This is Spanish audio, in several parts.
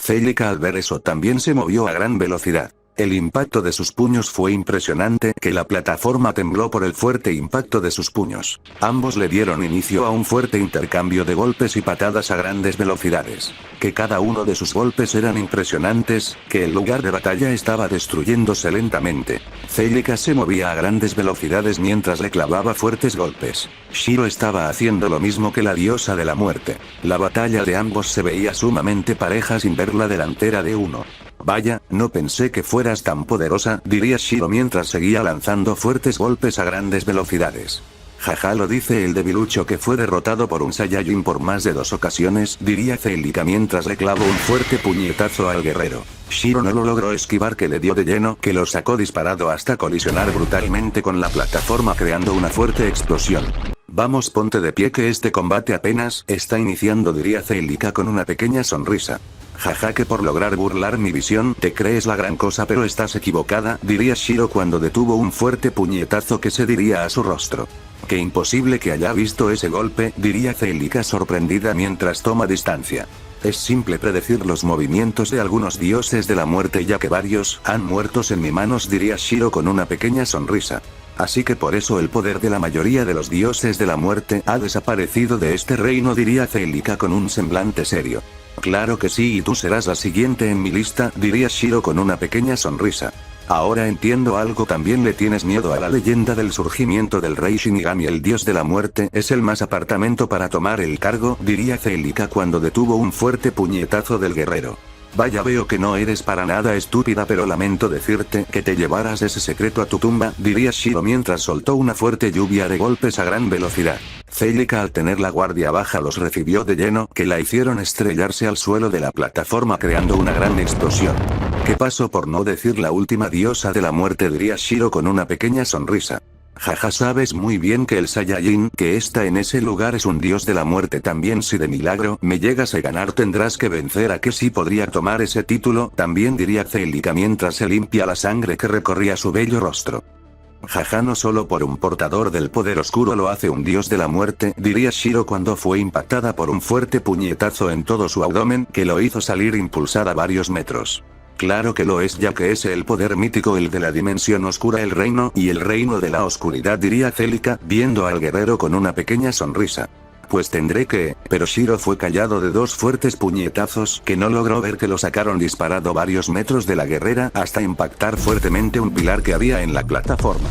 Celica al ver eso también se movió a gran velocidad. El impacto de sus puños fue impresionante, que la plataforma tembló por el fuerte impacto de sus puños. Ambos le dieron inicio a un fuerte intercambio de golpes y patadas a grandes velocidades. Que cada uno de sus golpes eran impresionantes, que el lugar de batalla estaba destruyéndose lentamente. Celica se movía a grandes velocidades mientras le clavaba fuertes golpes. Shiro estaba haciendo lo mismo que la diosa de la muerte. La batalla de ambos se veía sumamente pareja sin ver la delantera de uno. Vaya, no pensé que fueras tan poderosa, diría Shiro mientras seguía lanzando fuertes golpes a grandes velocidades. Jaja, lo dice el debilucho que fue derrotado por un Saiyajin por más de 2 ocasiones, diría Celica mientras le clavó un fuerte puñetazo al guerrero. Shiro no lo logró esquivar, que le dio de lleno, que lo sacó disparado hasta colisionar brutalmente con la plataforma creando una fuerte explosión. Vamos, ponte de pie que este combate apenas está iniciando, diría Celica con una pequeña sonrisa. Jaja, que por lograr burlar mi visión te crees la gran cosa, pero estás equivocada, diría Shiro cuando detuvo un fuerte puñetazo que se diría a su rostro. Qué imposible que haya visto ese golpe, diría Celica sorprendida mientras toma distancia. Es simple predecir los movimientos de algunos dioses de la muerte, ya que varios han muerto en mis manos, diría Shiro con una pequeña sonrisa. Así que por eso el poder de la mayoría de los dioses de la muerte ha desaparecido de este reino, diría Celica con un semblante serio. Claro que sí, y tú serás la siguiente en mi lista, diría Shiro con una pequeña sonrisa. Ahora entiendo algo, también le tienes miedo a la leyenda del surgimiento del rey Shinigami, el dios de la muerte es el más apartamento para tomar el cargo, diría Celica cuando detuvo un fuerte puñetazo del guerrero. Vaya, veo que no eres para nada estúpida, pero lamento decirte que te llevarás ese secreto a tu tumba, diría Shiro mientras soltó una fuerte lluvia de golpes a gran velocidad. Celica, al tener la guardia baja, los recibió de lleno, que la hicieron estrellarse al suelo de la plataforma creando una gran explosión. ¿Qué pasó, por no decir la última diosa de la muerte?, diría Shiro con una pequeña sonrisa. Jaja, sabes muy bien que el Saiyajin que está en ese lugar es un dios de la muerte también. Si de milagro me llegas a ganar tendrás que vencer a que sí podría tomar ese título también, diría Celica mientras se limpia la sangre que recorría su bello rostro. Jaja, no solo por un portador del poder oscuro lo hace un dios de la muerte, diría Shiro cuando fue impactada por un fuerte puñetazo en todo su abdomen que lo hizo salir impulsada varios metros. Claro que lo es, ya que es el poder mítico, el de la dimensión oscura, el reino y el reino de la oscuridad, diría Celica, viendo al guerrero con una pequeña sonrisa. Pues tendré que, pero Shiro fue callado de 2 fuertes puñetazos que no logró ver, que lo sacaron disparado varios metros de la guerrera hasta impactar fuertemente un pilar que había en la plataforma.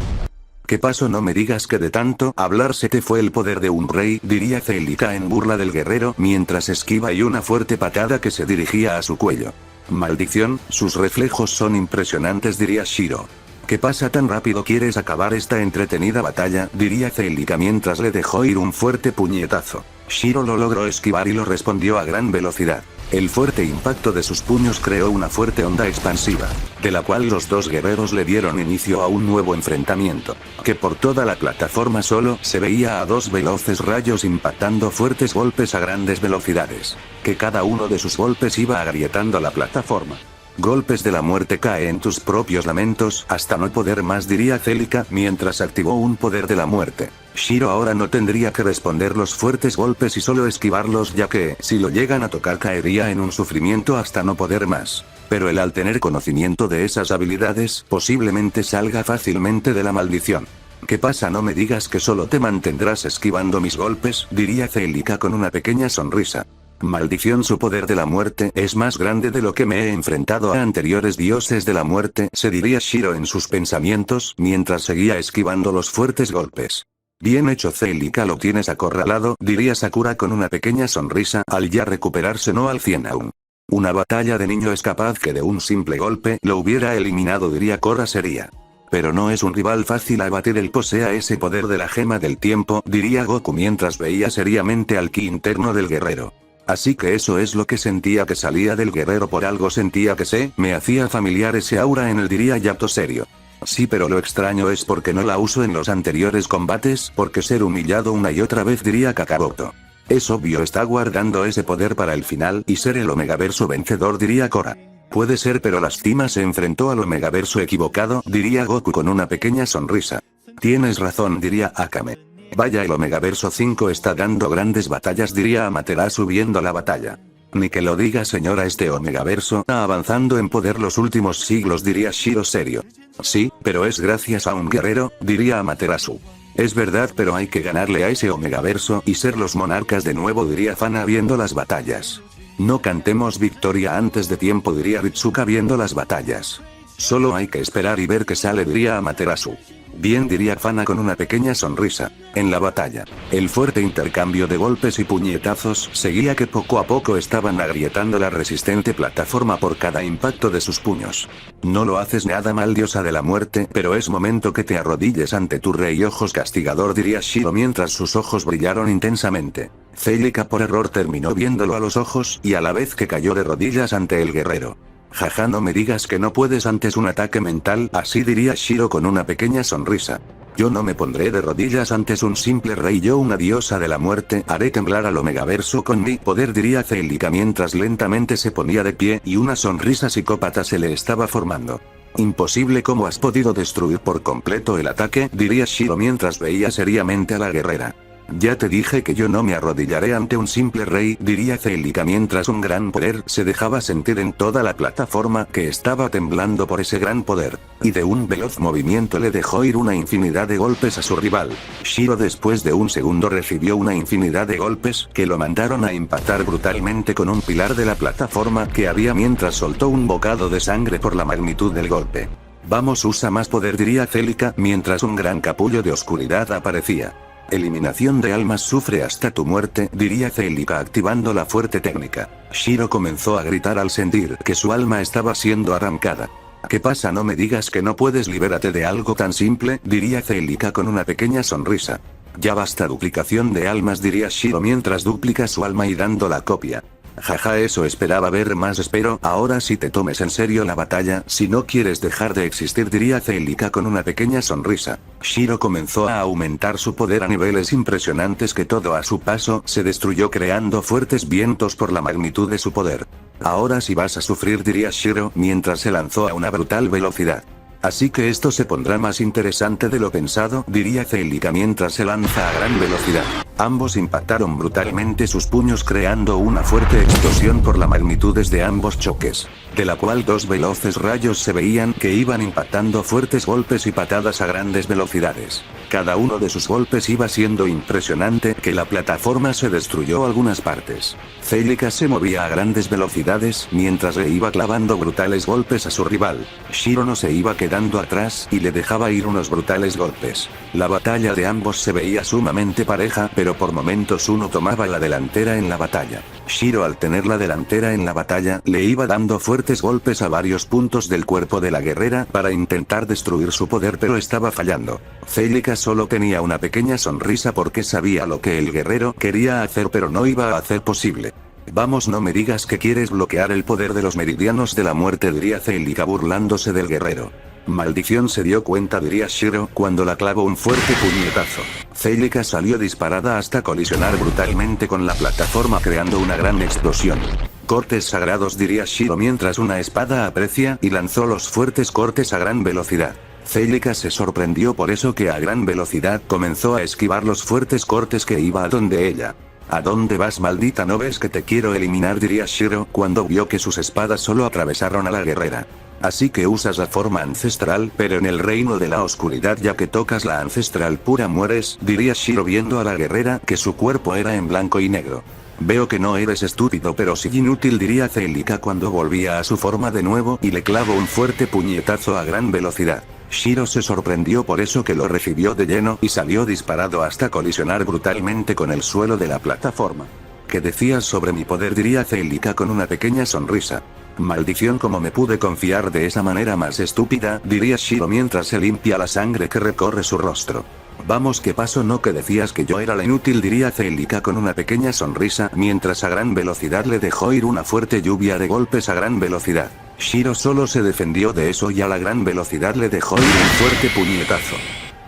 ¿Qué pasó? No me digas que de tanto hablar se te fue el poder de un rey, diría Celica en burla del guerrero mientras esquiva y una fuerte patada que se dirigía a su cuello. Maldición, sus reflejos son impresionantes, diría Shiro. ¿Qué pasa tan rápido? ¿Quieres acabar esta entretenida batalla?, diría Celica mientras le dejó ir un fuerte puñetazo. Shiro lo logró esquivar y lo respondió a gran velocidad. El fuerte impacto de sus puños creó una fuerte onda expansiva, de la cual los dos guerreros le dieron inicio a un nuevo enfrentamiento, que por toda la plataforma solo se veía a 2 veloces rayos impactando fuertes golpes a grandes velocidades, que cada uno de sus golpes iba agrietando la plataforma. Golpes de la muerte, cae en tus propios lamentos hasta no poder más, diría Celica mientras activó un poder de la muerte. Shiro ahora no tendría que responder los fuertes golpes y solo esquivarlos, ya que, si lo llegan a tocar, caería en un sufrimiento hasta no poder más. Pero él, al tener conocimiento de esas habilidades, posiblemente salga fácilmente de la maldición. ¿Qué pasa? No me digas que solo te mantendrás esquivando mis golpes, diría Celica con una pequeña sonrisa. Maldición, su poder de la muerte es más grande de lo que me he enfrentado a anteriores dioses de la muerte, se diría Shiro en sus pensamientos mientras seguía esquivando los fuertes golpes. Bien hecho, Celica, lo tienes acorralado, diría Sakura con una pequeña sonrisa al ya recuperarse no al 100 aún. Una batalla de niño es capaz que de un simple golpe lo hubiera eliminado, diría Korra seria. Pero no es un rival fácil a batir, él posee ese poder de la gema del tiempo, diría Goku mientras veía seriamente al ki interno del guerrero. Así que eso es lo que sentía que salía del guerrero, por algo sentía que me hacía familiar ese aura en él, diría Yato serio. Sí, pero lo extraño es porque no la uso en los anteriores combates, porque ser humillado una y otra vez, diría Kakaroto. Es obvio, está guardando ese poder para el final y ser el Omegaverso vencedor, diría Korra. Puede ser, pero lastima, se enfrentó al Omegaverso equivocado, diría Goku con una pequeña sonrisa. Tienes razón, diría Akame. Vaya, el Omegaverso 5 está dando grandes batallas, diría Amaterasu viendo la batalla. Ni que lo diga señora, este Omegaverso ha avanzando en poder los últimos siglos, diría Shiro serio. Sí, pero es gracias a un guerrero, diría Amaterasu. Es verdad, pero hay que ganarle a ese Omegaverso y ser los monarcas de nuevo, diría Fana viendo las batallas. No cantemos victoria antes de tiempo, diría Ritsuka viendo las batallas. Solo hay que esperar y ver qué sale, diría Amaterasu. Bien, diría Fana con una pequeña sonrisa. En la batalla, el fuerte intercambio de golpes y puñetazos seguía que poco a poco estaban agrietando la resistente plataforma por cada impacto de sus puños. No lo haces nada mal, diosa de la muerte, pero es momento que te arrodilles ante tu rey ojos castigador, diría Shiro mientras sus ojos brillaron intensamente. Celica por error terminó viéndolo a los ojos y a la vez que cayó de rodillas ante el guerrero. Jaja, no me digas que no puedes antes un ataque mental, así diría Shiro con una pequeña sonrisa. Yo no me pondré de rodillas antes un simple rey, yo una diosa de la muerte, haré temblar al Omegaverso con mi poder, diría Celica mientras lentamente se ponía de pie y una sonrisa psicópata se le estaba formando. Imposible, ¿cómo has podido destruir por completo el ataque?, diría Shiro mientras veía seriamente a la guerrera. Ya te dije que yo no me arrodillaré ante un simple rey, diría Celica mientras un gran poder se dejaba sentir en toda la plataforma que estaba temblando por ese gran poder, y de un veloz movimiento le dejó ir una infinidad de golpes a su rival. Shiro después de un segundo recibió una infinidad de golpes que lo mandaron a impactar brutalmente con un pilar de la plataforma que había mientras soltó un bocado de sangre por la magnitud del golpe. Vamos, usa más poder, diría Celica mientras un gran capullo de oscuridad aparecía. Eliminación de almas, sufre hasta tu muerte, diría Celica activando la fuerte técnica. Shiro comenzó a gritar al sentir que su alma estaba siendo arrancada. ¿Qué pasa? No me digas que no puedes, libérate de algo tan simple, diría Celica con una pequeña sonrisa. Ya basta, duplicación de almas, diría Shiro mientras duplica su alma y dando la copia. Jaja, eso esperaba ver más, espero ahora sí te tomes en serio la batalla, si no quieres dejar de existir, diría Celica con una pequeña sonrisa. Shiro comenzó a aumentar su poder a niveles impresionantes que todo a su paso se destruyó creando fuertes vientos por la magnitud de su poder. Ahora sí vas a sufrir, diría Shiro mientras se lanzó a una brutal velocidad. Así que esto se pondrá más interesante de lo pensado, diría Celica mientras se lanza a gran velocidad. Ambos impactaron brutalmente sus puños creando una fuerte explosión por las magnitudes de ambos choques, de la cual dos veloces rayos se veían que iban impactando fuertes golpes y patadas a grandes velocidades. Cada uno de sus golpes iba siendo impresionante que la plataforma se destruyó algunas partes. Celica se movía a grandes velocidades mientras le iba clavando brutales golpes a su rival. Shiro no se iba quedando atrás y le dejaba ir unos brutales golpes. La batalla de ambos se veía sumamente pareja, pero por momentos uno tomaba la delantera en la batalla. Shiro, al tener la delantera en la batalla, le iba dando fuertes golpes a varios puntos del cuerpo de la guerrera para intentar destruir su poder, pero estaba fallando. Celica solo tenía una pequeña sonrisa porque sabía lo que el guerrero quería hacer, pero no iba a hacer posible. Vamos, no me digas que quieres bloquear el poder de los meridianos de la muerte, diría Celica burlándose del guerrero. Maldición, se dio cuenta, diría Shiro cuando la clavó un fuerte puñetazo. Celica salió disparada hasta colisionar brutalmente con la plataforma creando una gran explosión. Cortes sagrados, diría Shiro mientras una espada aprecia y lanzó los fuertes cortes a gran velocidad. Celica se sorprendió por eso que a gran velocidad comenzó a esquivar los fuertes cortes que iba a donde ella. ¿A dónde vas, maldita? ¿No ves que te quiero eliminar?, diría Shiro cuando vio que sus espadas solo atravesaron a la guerrera. Así que usas la forma ancestral, pero en el reino de la oscuridad, ya que tocas la ancestral pura mueres, diría Shiro viendo a la guerrera que su cuerpo era en blanco y negro. Veo que no eres estúpido, pero sí inútil, diría Celica cuando volvía a su forma de nuevo y le clavó un fuerte puñetazo a gran velocidad. Shiro se sorprendió por eso que lo recibió de lleno y salió disparado hasta colisionar brutalmente con el suelo de la plataforma. ¿Qué decías sobre mi poder?, diría Celica con una pequeña sonrisa. Maldición, ¿cómo me pude confiar de esa manera más estúpida?, diría Shiro mientras se limpia la sangre que recorre su rostro. Vamos, ¿qué pasó? ¿No que decías que yo era la inútil?, diría Celica con una pequeña sonrisa mientras a gran velocidad le dejó ir una fuerte lluvia de golpes a gran velocidad. Shiro solo se defendió de eso y a la gran velocidad le dejó ir un fuerte puñetazo.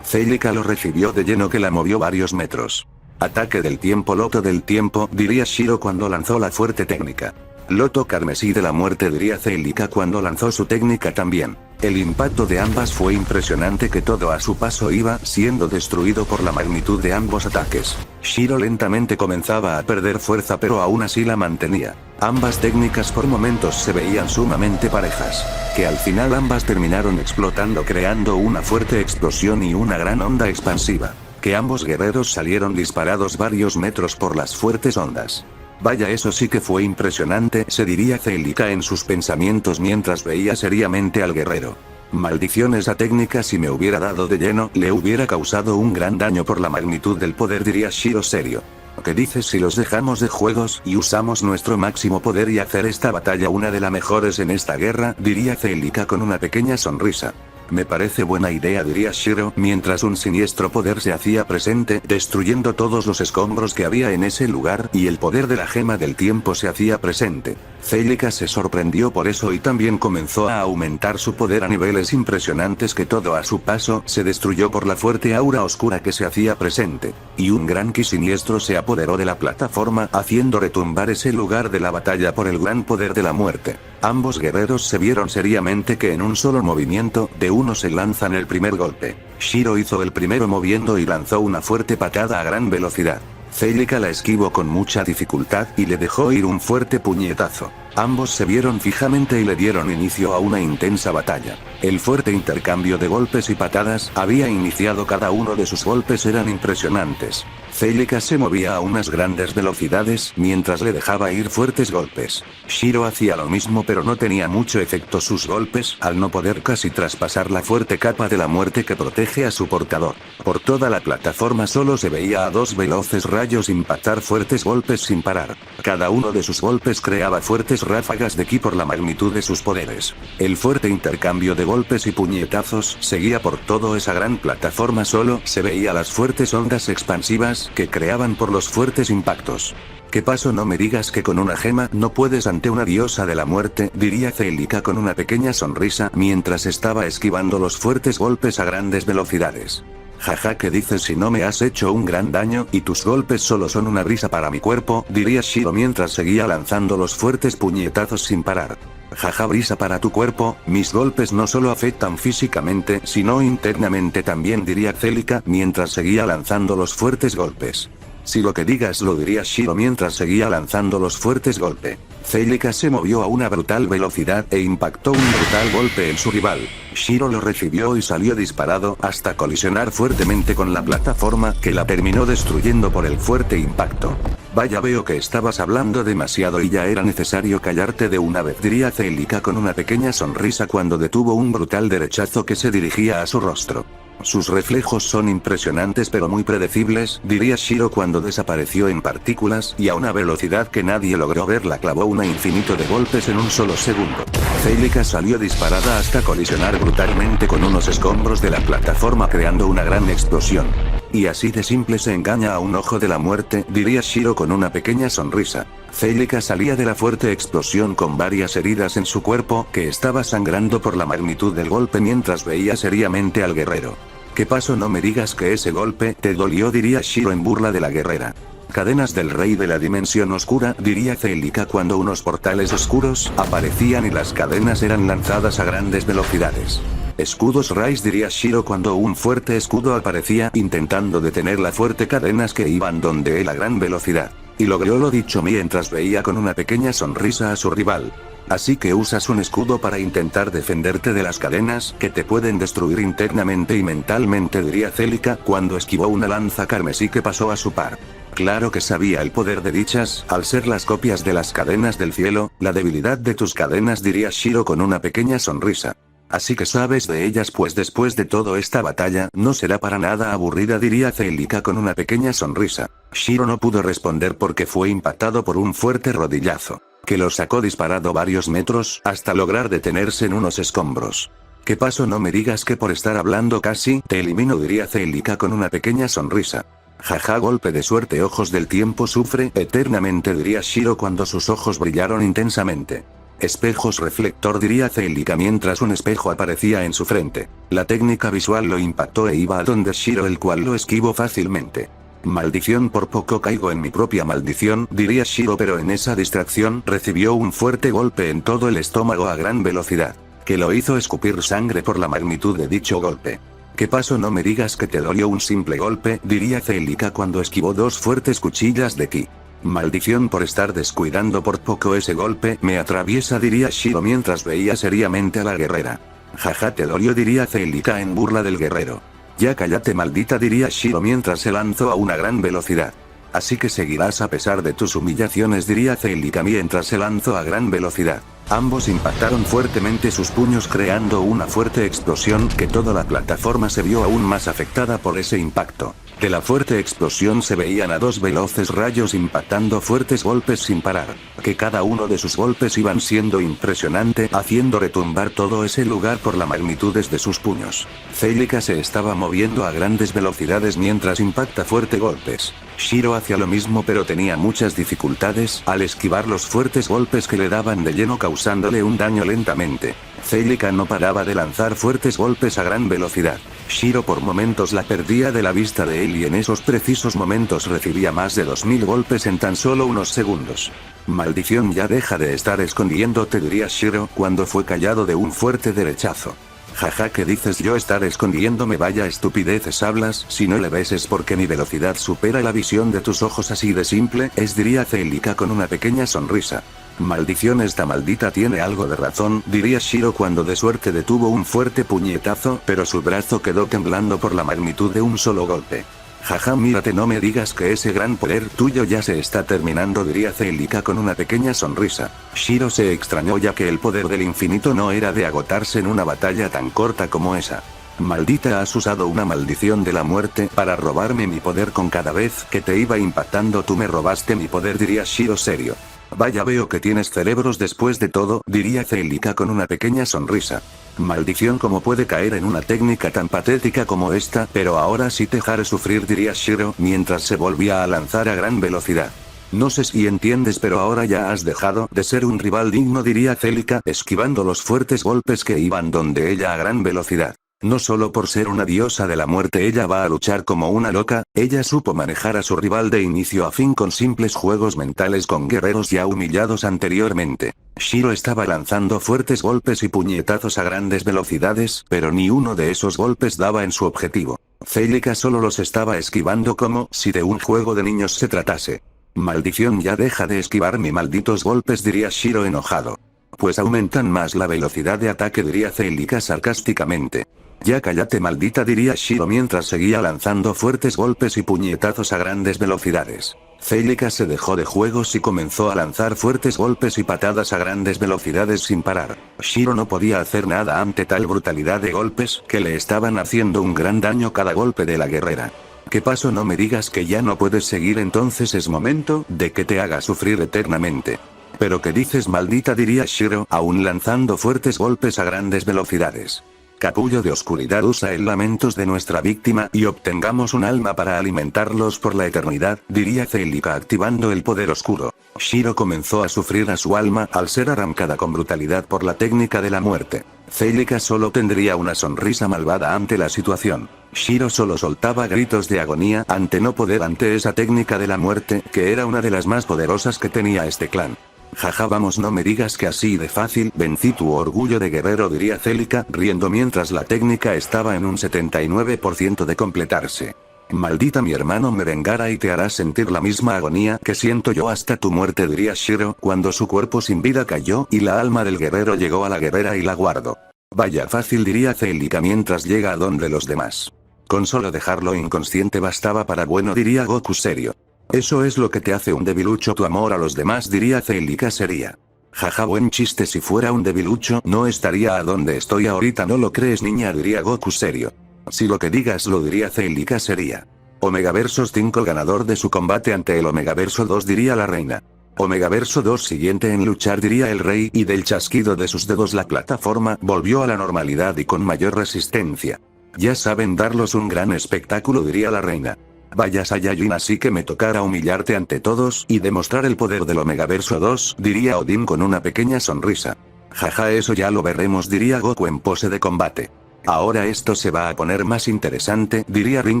Celica lo recibió de lleno que la movió varios metros. Ataque del tiempo, loto del tiempo, diría Shiro cuando lanzó la fuerte técnica. Loto carmesí de la muerte, diría Celica cuando lanzó su técnica también. El impacto de ambas fue impresionante que todo a su paso iba siendo destruido por la magnitud de ambos ataques. Shiro lentamente comenzaba a perder fuerza pero aún así la mantenía. Ambas técnicas por momentos se veían sumamente parejas, que al final ambas terminaron explotando creando una fuerte explosión y una gran onda expansiva, que ambos guerreros salieron disparados varios metros por las fuertes ondas. Vaya, eso sí que fue impresionante, se diría Celica en sus pensamientos mientras veía seriamente al guerrero. Maldición, esa técnica si me hubiera dado de lleno, le hubiera causado un gran daño por la magnitud del poder, diría Shiro serio. ¿Qué dices si los dejamos de juegos y usamos nuestro máximo poder y hacer esta batalla una de las mejores en esta guerra? Diría Celica con una pequeña sonrisa. Me parece buena idea, diría Shiro, mientras un siniestro poder se hacía presente, destruyendo todos los escombros que había en ese lugar, y el poder de la gema del tiempo se hacía presente. Celica se sorprendió por eso y también comenzó a aumentar su poder a niveles impresionantes que todo a su paso se destruyó por la fuerte aura oscura que se hacía presente, y un gran ki siniestro se apoderó de la plataforma haciendo retumbar ese lugar de la batalla por el gran poder de la muerte. Ambos guerreros se vieron seriamente que en un solo movimiento de uno se lanzan el primer golpe. Shiro hizo el primero moviendo y lanzó una fuerte patada a gran velocidad. Celica la esquivó con mucha dificultad y le dejó ir un fuerte puñetazo. Ambos se vieron fijamente y le dieron inicio a una intensa batalla. El fuerte intercambio de golpes y patadas había iniciado, cada uno de sus golpes eran impresionantes. Celica se movía a unas grandes velocidades mientras le dejaba ir fuertes golpes. Shiro hacía lo mismo pero no tenía mucho efecto sus golpes al no poder casi traspasar la fuerte capa de la muerte que protege a su portador. Por toda la plataforma solo se veía a dos veloces rayos impactar fuertes golpes sin parar. Cada uno de sus golpes creaba fuertes ráfagas de ki por la magnitud de sus poderes. El fuerte intercambio de golpes y puñetazos seguía por toda esa gran plataforma, solo se veía las fuertes ondas expansivas que creaban por los fuertes impactos. ¿Qué pasó? No me digas que con una gema no puedes ante una diosa de la muerte, diría Celica con una pequeña sonrisa mientras estaba esquivando los fuertes golpes a grandes velocidades. Jaja, ¿qué dices si no me has hecho un gran daño y tus golpes solo son una risa para mi cuerpo? Diría Shiro mientras seguía lanzando los fuertes puñetazos sin parar. Jaja, brisa para tu cuerpo, mis golpes no solo afectan físicamente sino internamente también, diría Celica mientras seguía lanzando los fuertes golpes. Si lo que digas, lo diría Shiro mientras seguía lanzando los fuertes golpes. Celica se movió a una brutal velocidad e impactó un brutal golpe en su rival. Shiro lo recibió y salió disparado hasta colisionar fuertemente con la plataforma que la terminó destruyendo por el fuerte impacto. Vaya, veo que estabas hablando demasiado y ya era necesario callarte de una vez, diría Celica con una pequeña sonrisa cuando detuvo un brutal derechazo que se dirigía a su rostro. Sus reflejos son impresionantes pero muy predecibles, diría Shiro cuando desapareció en partículas y a una velocidad que nadie logró ver la clavó una infinito de golpes en un solo segundo. Celica salió disparada hasta colisionar brutalmente con unos escombros de la plataforma creando una gran explosión. Y así de simple se engaña a un ojo de la muerte, diría Shiro con una pequeña sonrisa. Celica salía de la fuerte explosión con varias heridas en su cuerpo que estaba sangrando por la magnitud del golpe mientras veía seriamente al guerrero. ¿Qué pasó? No me digas que ese golpe te dolió, diría Shiro en burla de la guerrera. Cadenas del rey de la dimensión oscura, diría Celica cuando unos portales oscuros aparecían y las cadenas eran lanzadas a grandes velocidades. Escudos Rise, diría Shiro cuando un fuerte escudo aparecía intentando detener las fuertes cadenas que iban donde él a gran velocidad. Y logró lo dicho mientras veía con una pequeña sonrisa a su rival. Así que usas un escudo para intentar defenderte de las cadenas que te pueden destruir internamente y mentalmente, diría Celica cuando esquivó una lanza carmesí que pasó a su par. Claro que sabía el poder de dichas, al ser las copias de las cadenas del cielo, la debilidad de tus cadenas, diría Shiro con una pequeña sonrisa. Así que sabes de ellas, pues después de toda esta batalla no será para nada aburrida, diría Celica con una pequeña sonrisa. Shiro no pudo responder porque fue impactado por un fuerte rodillazo, que lo sacó disparado varios metros hasta lograr detenerse en unos escombros. ¿Qué pasó? No me digas que por estar hablando casi te elimino, diría Celica con una pequeña sonrisa. Jaja, golpe de suerte, ojos del tiempo, sufre eternamente, diría Shiro cuando sus ojos brillaron intensamente. Espejos reflector, diría Celica mientras un espejo aparecía en su frente. La técnica visual lo impactó e iba a donde Shiro, el cual lo esquivó fácilmente. Maldición, por poco caigo en mi propia maldición, diría Shiro, pero en esa distracción recibió un fuerte golpe en todo el estómago a gran velocidad, que lo hizo escupir sangre por la magnitud de dicho golpe. ¿Qué pasó? No me digas que te dolió un simple golpe, diría Celica cuando esquivó dos fuertes cuchillas de ki. Maldición por estar descuidando por poco ese golpe me atraviesa, diría Shiro mientras veía seriamente a la guerrera. Jaja, te dolió, diría Celica en burla del guerrero. Ya cállate, maldita, diría Shiro mientras se lanzó a una gran velocidad. Así que seguirás a pesar de tus humillaciones, diría Celica mientras se lanzó a gran velocidad. Ambos impactaron fuertemente sus puños creando una fuerte explosión que toda la plataforma se vio aún más afectada por ese impacto. De la fuerte explosión se veían a dos veloces rayos impactando fuertes golpes sin parar, que cada uno de sus golpes iban siendo impresionante, haciendo retumbar todo ese lugar por la magnitudes de sus puños. Celica se estaba moviendo a grandes velocidades mientras impacta fuerte golpes. Shiro hacía lo mismo pero tenía muchas dificultades al esquivar los fuertes golpes que le daban de lleno causándole un daño lentamente. Celica no paraba de lanzar fuertes golpes a gran velocidad. Shiro por momentos la perdía de la vista de él y en esos precisos momentos recibía más de 2000 golpes en tan solo unos segundos. Maldición, ya deja de estar escondiéndote, diría Shiro cuando fue callado de un fuerte derechazo. Jaja, ¿qué dices? Yo estar escondiéndome? Vaya estupideces hablas, si no le ves es porque mi velocidad supera la visión de tus ojos, así de simple es, diría Celica con una pequeña sonrisa. Maldición, esta maldita tiene algo de razón, diría Shiro cuando de suerte detuvo un fuerte puñetazo, pero su brazo quedó temblando por la magnitud de un solo golpe. Jaja, mírate, no me digas que ese gran poder tuyo ya se está terminando, diría Celica con una pequeña sonrisa. Shiro se extrañó ya que el poder del infinito no era de agotarse en una batalla tan corta como esa. Maldita, has usado una maldición de la muerte para robarme mi poder. Con cada vez que te iba impactando tú me robaste mi poder, diría Shiro serio. Vaya, veo que tienes cerebros después de todo, diría Celica con una pequeña sonrisa. Maldición, ¿cómo puede caer en una técnica tan patética como esta? Pero ahora sí te haré sufrir, diría Shiro mientras se volvía a lanzar a gran velocidad. No sé si entiendes, pero ahora ya has dejado de ser un rival digno, diría Celica esquivando los fuertes golpes que iban donde ella a gran velocidad. No solo por ser una diosa de la muerte ella va a luchar como una loca, ella supo manejar a su rival de inicio a fin con simples juegos mentales con guerreros ya humillados anteriormente. Shiro estaba lanzando fuertes golpes y puñetazos a grandes velocidades, pero ni uno de esos golpes daba en su objetivo. Celica solo los estaba esquivando como si de un juego de niños se tratase. Maldición, ya deja de esquivarme malditos golpes, diría Shiro enojado. Pues aumentan más la velocidad de ataque, diría Celica sarcásticamente. Ya cállate, maldita, diría Shiro mientras seguía lanzando fuertes golpes y puñetazos a grandes velocidades. Celica se dejó de juegos y comenzó a lanzar fuertes golpes y patadas a grandes velocidades sin parar. Shiro no podía hacer nada ante tal brutalidad de golpes que le estaban haciendo un gran daño cada golpe de la guerrera. ¿Qué pasó? No me digas que ya no puedes seguir, entonces es momento de que te haga sufrir eternamente. ¿Pero qué dices, maldita?, diría Shiro aún lanzando fuertes golpes a grandes velocidades. Capullo de oscuridad, usa el lamentos de nuestra víctima y obtengamos un alma para alimentarlos por la eternidad, diría Celica activando el poder oscuro. Shiro comenzó a sufrir a su alma al ser arrancada con brutalidad por la técnica de la muerte. Celica solo tendría una sonrisa malvada ante la situación. Shiro solo soltaba gritos de agonía ante no poder ante esa técnica de la muerte, que era una de las más poderosas que tenía este clan. Jaja, vamos, no me digas que así de fácil vencí tu orgullo de guerrero, diría Celica riendo mientras la técnica estaba en un 79% de completarse. Maldita, mi hermano me vengará y te hará sentir la misma agonía que siento yo hasta tu muerte, diría Shiro cuando su cuerpo sin vida cayó y la alma del guerrero llegó a la guerrera y la guardó. Vaya fácil, diría Celica mientras llega a donde los demás. Con solo dejarlo inconsciente bastaba para bueno, diría Goku serio. Eso es lo que te hace un debilucho, tu amor a los demás, diría Celica seria. Jaja, buen chiste, si fuera un debilucho no estaría a donde estoy ahorita, ¿no lo crees, niña?, diría Goku serio. Si lo que digas lo diría Celica seria. Omegaversos 5 ganador de su combate ante el Omegaverso 2, diría la reina. Omegaverso 2 siguiente en luchar, diría el rey y del chasquido de sus dedos la plataforma volvió a la normalidad y con mayor resistencia. Ya saben darlos un gran espectáculo, diría la reina. Vaya Saiyajin, así que me tocará humillarte ante todos y demostrar el poder del Omegaverso 2, diría Odin con una pequeña sonrisa. Jaja, eso ya lo veremos, diría Goku en pose de combate. Ahora esto se va a poner más interesante, diría Rin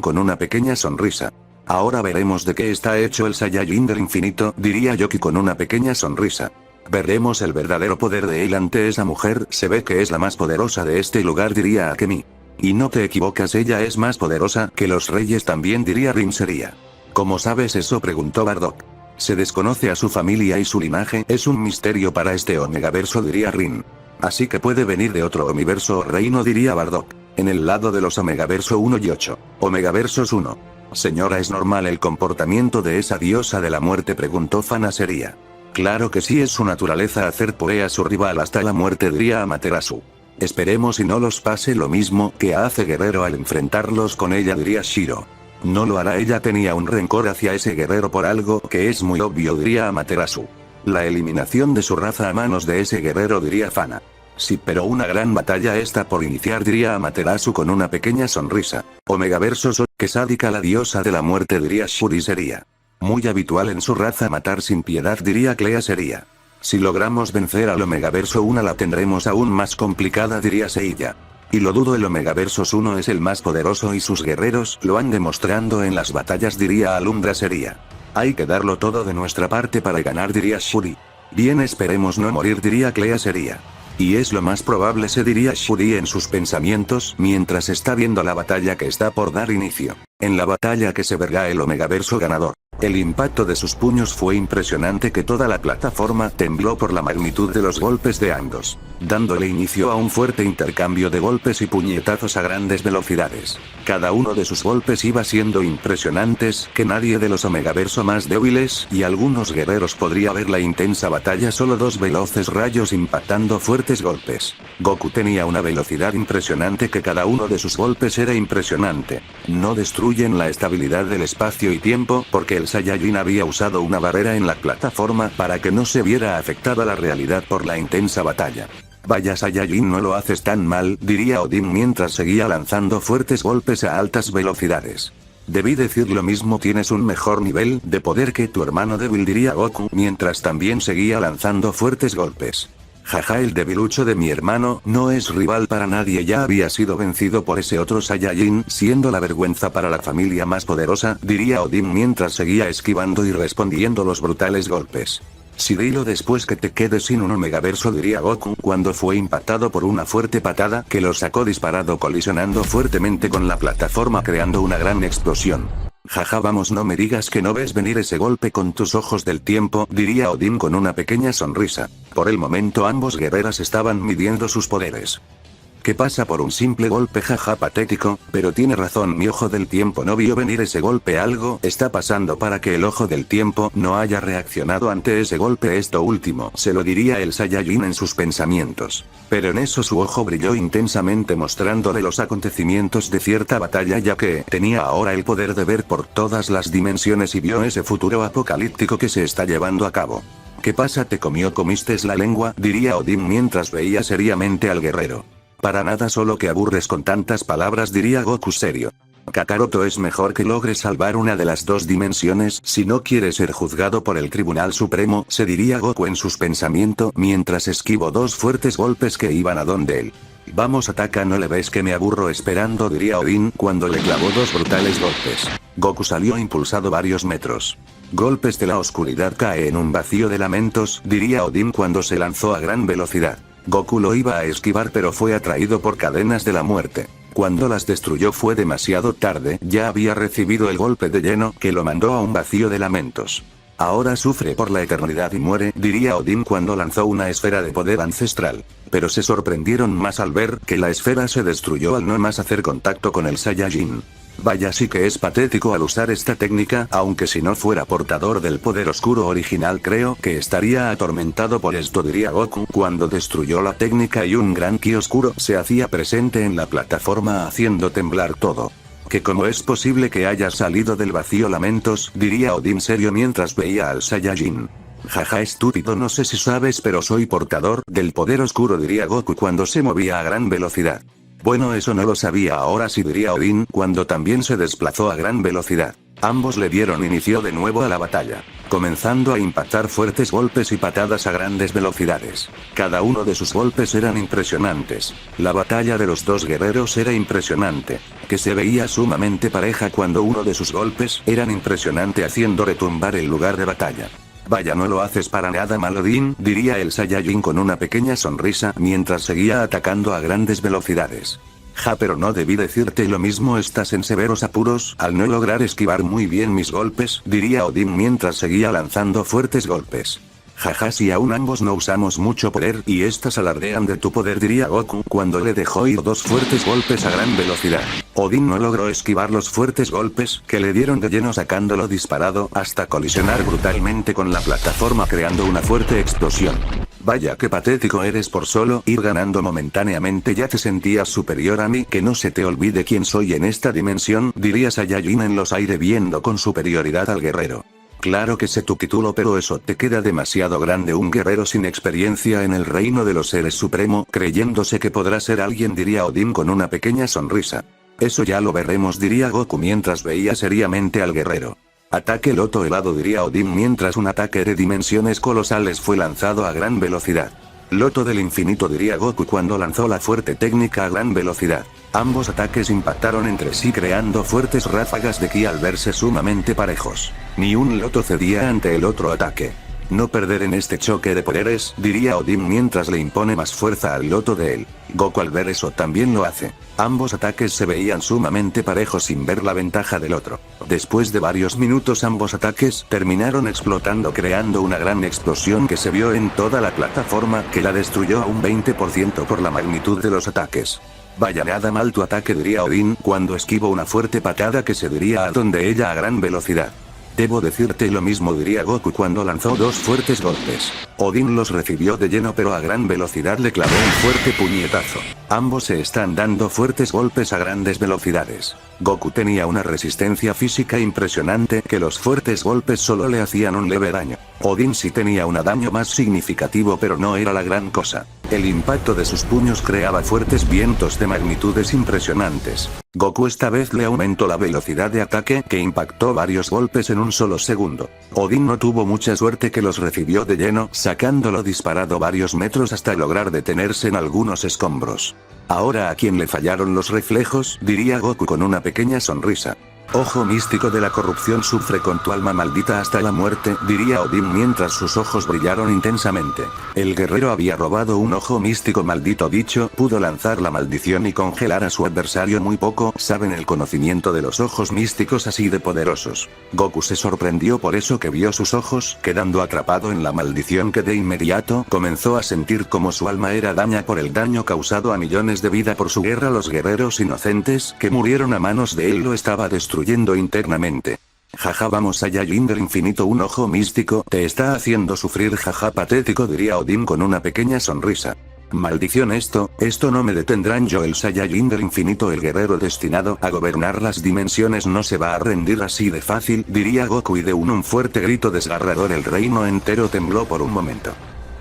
con una pequeña sonrisa. Ahora veremos de qué está hecho el Saiyajin del infinito, diría Yoki con una pequeña sonrisa. Veremos el verdadero poder de él ante esa mujer, se ve que es la más poderosa de este lugar, diría Akemi. Y no te equivocas, ella es más poderosa que los reyes también, diría Rin sería. ¿Cómo sabes eso?, preguntó Bardock. Se desconoce a su familia y su linaje, es un misterio para este Omegaverso, diría Rin. Así que puede venir de otro Omiverso o reino, diría Bardock. En el lado de los Omegaverso 1 y 8. Omegaversos 1. Señora, ¿es normal el comportamiento de esa diosa de la muerte?, preguntó Fana sería. Claro que sí, es su naturaleza hacer poe a su rival hasta la muerte, diría Amaterasu. Esperemos y no los pase lo mismo que a Ace Guerrero al enfrentarlos con ella, diría Shiro. No lo hará, ella tenía un rencor hacia ese guerrero por algo que es muy obvio, diría Amaterasu. La eliminación de su raza a manos de ese guerrero, diría Fana. Sí, pero una gran batalla está por iniciar, diría Amaterasu con una pequeña sonrisa. Omegaversos, que sádica la diosa de la muerte, diría Shuri sería. Muy habitual en su raza matar sin piedad, diría Clea sería. Si logramos vencer al Omegaverso 1 la tendremos aún más complicada, diría Seiya. Y lo dudo, el Omegaversos 1 es el más poderoso y sus guerreros lo han demostrando en las batallas, diría Alundra sería. Hay que darlo todo de nuestra parte para ganar, diría Shuri. Bien, esperemos no morir, diría Clea sería. Y es lo más probable, se diría Shuri en sus pensamientos mientras está viendo la batalla que está por dar inicio. En la batalla que se verá el Omegaverso ganador. El impacto de sus puños fue impresionante, que toda la plataforma tembló por la magnitud de los golpes de ambos, dándole inicio a un fuerte intercambio de golpes y puñetazos a grandes velocidades. Cada uno de sus golpes iba siendo impresionantes, que nadie de los Omegaverso más débiles y algunos guerreros podría ver la intensa batalla, solo dos veloces rayos impactando fuertes golpes. Goku tenía una velocidad impresionante, que cada uno de sus golpes era impresionante. No destruyen la estabilidad del espacio y tiempo, porque el Saiyajin había usado una barrera en la plataforma para que no se viera afectada la realidad por la intensa batalla. Vaya Saiyajin, no lo haces tan mal, diría Odin mientras seguía lanzando fuertes golpes a altas velocidades. Debí decir lo mismo, tienes un mejor nivel de poder que tu hermano débil, diría Goku mientras también seguía lanzando fuertes golpes. Jaja, el debilucho de mi hermano no es rival para nadie, ya había sido vencido por ese otro Saiyajin, siendo la vergüenza para la familia más poderosa, diría Odin mientras seguía esquivando y respondiendo los brutales golpes. Sí, dilo después que te quedes sin un Omegaverso, diría Goku cuando fue impactado por una fuerte patada que lo sacó disparado, colisionando fuertemente con la plataforma creando una gran explosión. Jaja, vamos, no me digas que no ves venir ese golpe con tus ojos del tiempo, diría Odin con una pequeña sonrisa. Por el momento ambos guerreras estaban midiendo sus poderes. ¿Qué pasa por un simple golpe? Jaja, patético, pero tiene razón, mi ojo del tiempo no vio venir ese golpe, algo está pasando para que el ojo del tiempo no haya reaccionado ante ese golpe, esto último se lo diría el Saiyajin en sus pensamientos. Pero en eso su ojo brilló intensamente mostrándole los acontecimientos de cierta batalla, ya que tenía ahora el poder de ver por todas las dimensiones y vio ese futuro apocalíptico que se está llevando a cabo. ¿Qué pasa? ¿Te comiste la lengua?, diría Odin mientras veía seriamente al guerrero. Para nada, solo que aburres con tantas palabras, diría Goku serio. Kakaroto, es mejor que logres salvar una de las dos dimensiones si no quieres ser juzgado por el Tribunal Supremo, se diría Goku en sus pensamientos mientras esquivó dos fuertes golpes que iban a donde él. Vamos, ataca, no le ves que me aburro esperando, diría Odin cuando le clavó dos brutales golpes. Goku salió impulsado varios metros. Golpes de la oscuridad, cae en un vacío de lamentos, diría Odin cuando se lanzó a gran velocidad. Goku lo iba a esquivar pero fue atraído por cadenas de la muerte. Cuando las destruyó fue demasiado tarde, ya había recibido el golpe de lleno que lo mandó a un vacío de lamentos. Ahora sufre por la eternidad y muere, diría Odin cuando lanzó una esfera de poder ancestral. Pero se sorprendieron más al ver que la esfera se destruyó al no más hacer contacto con el Saiyajin. Vaya, sí que es patético al usar esta técnica, aunque si no fuera portador del poder oscuro original creo que estaría atormentado por esto, diría Goku cuando destruyó la técnica y un gran ki oscuro se hacía presente en la plataforma haciendo temblar todo. ¿Que cómo es posible que haya salido del vacío lamentos?, diría Odin serio mientras veía al Saiyajin. Jaja, estúpido, no sé si sabes pero soy portador del poder oscuro, diría Goku cuando se movía a gran velocidad. Bueno, eso no lo sabía, ahora sí, diría Odin cuando también se desplazó a gran velocidad. Ambos le dieron inicio de nuevo a la batalla, comenzando a impactar fuertes golpes y patadas a grandes velocidades. Cada uno de sus golpes eran impresionantes. La batalla de los dos guerreros era impresionante, que se veía sumamente pareja cuando uno de sus golpes eran impresionante haciendo retumbar el lugar de batalla. Vaya, no lo haces para nada mal, Odin, diría el Saiyajin con una pequeña sonrisa mientras seguía atacando a grandes velocidades. Ja, pero no debí decirte lo mismo, estás en severos apuros al no lograr esquivar muy bien mis golpes, diría Odín mientras seguía lanzando fuertes golpes. Jaja, si aún ambos no usamos mucho poder y estas alardean de tu poder, diría Goku cuando le dejó ir dos fuertes golpes a gran velocidad. Odín no logró esquivar los fuertes golpes que le dieron de lleno, sacándolo disparado hasta colisionar brutalmente con la plataforma, creando una fuerte explosión. Vaya qué patético eres, por solo ir ganando momentáneamente ya te sentías superior a mí. Que no se te olvide quién soy en esta dimensión, diría Saiyajin en los aires viendo con superioridad al guerrero. Claro que sé tu título, pero eso te queda demasiado grande. Un guerrero sin experiencia en el reino de los seres supremo, creyéndose que podrá ser alguien, diría Odín con una pequeña sonrisa. Eso ya lo veremos, diría Goku mientras veía seriamente al guerrero. Ataque loto helado, diría Odín mientras un ataque de dimensiones colosales fue lanzado a gran velocidad. Loto del infinito, diría Goku cuando lanzó la fuerte técnica a gran velocidad. Ambos ataques impactaron entre sí creando fuertes ráfagas de ki al verse sumamente parejos. Ni un loto cedía ante el otro ataque. No perder en este choque de poderes, diría Odín mientras le impone más fuerza al loto de él. Goku al ver eso también lo hace. Ambos ataques se veían sumamente parejos sin ver la ventaja del otro. Después de varios minutos ambos ataques terminaron explotando creando una gran explosión que se vio en toda la plataforma que la destruyó a un 20% por la magnitud de los ataques. Vaya nada mal tu ataque, diría Odín cuando esquivo una fuerte patada que se diría a donde ella a gran velocidad. Debo decirte lo mismo, diría Goku cuando lanzó dos fuertes golpes. Odín los recibió de lleno pero a gran velocidad le clavó un fuerte puñetazo. Ambos se están dando fuertes golpes a grandes velocidades. Goku tenía una resistencia física impresionante que los fuertes golpes solo le hacían un leve daño. Odín sí tenía un daño más significativo pero no era la gran cosa. El impacto de sus puños creaba fuertes vientos de magnitudes impresionantes. Goku esta vez le aumentó la velocidad de ataque que impactó varios golpes en un solo segundo. Odín no tuvo mucha suerte que los recibió de lleno, sacándolo disparado varios metros hasta lograr detenerse en algunos escombros. Ahora a quien le fallaron los reflejos, diría Goku con una pequeña sonrisa. Ojo místico de la corrupción, sufre con tu alma maldita hasta la muerte, diría Odín mientras sus ojos brillaron intensamente. El guerrero había robado un ojo místico, maldito dicho, pudo lanzar la maldición y congelar a su adversario. Muy poco saben el conocimiento de los ojos místicos así de poderosos. Goku se sorprendió por eso que vio sus ojos, quedando atrapado en la maldición que de inmediato comenzó a sentir como su alma era dañada por el daño causado a millones de vida por su guerra. Los guerreros inocentes que murieron a manos de él lo estaba destruyendo internamente. Jaja, vamos Saiyajin del infinito, un ojo místico te está haciendo sufrir, jaja patético, diría Odín con una pequeña sonrisa. Maldición, esto no me detendrán, yo el Saiyajin del infinito, el guerrero destinado a gobernar las dimensiones no se va a rendir así de fácil, diría Goku y de un fuerte grito desgarrador el reino entero tembló por un momento.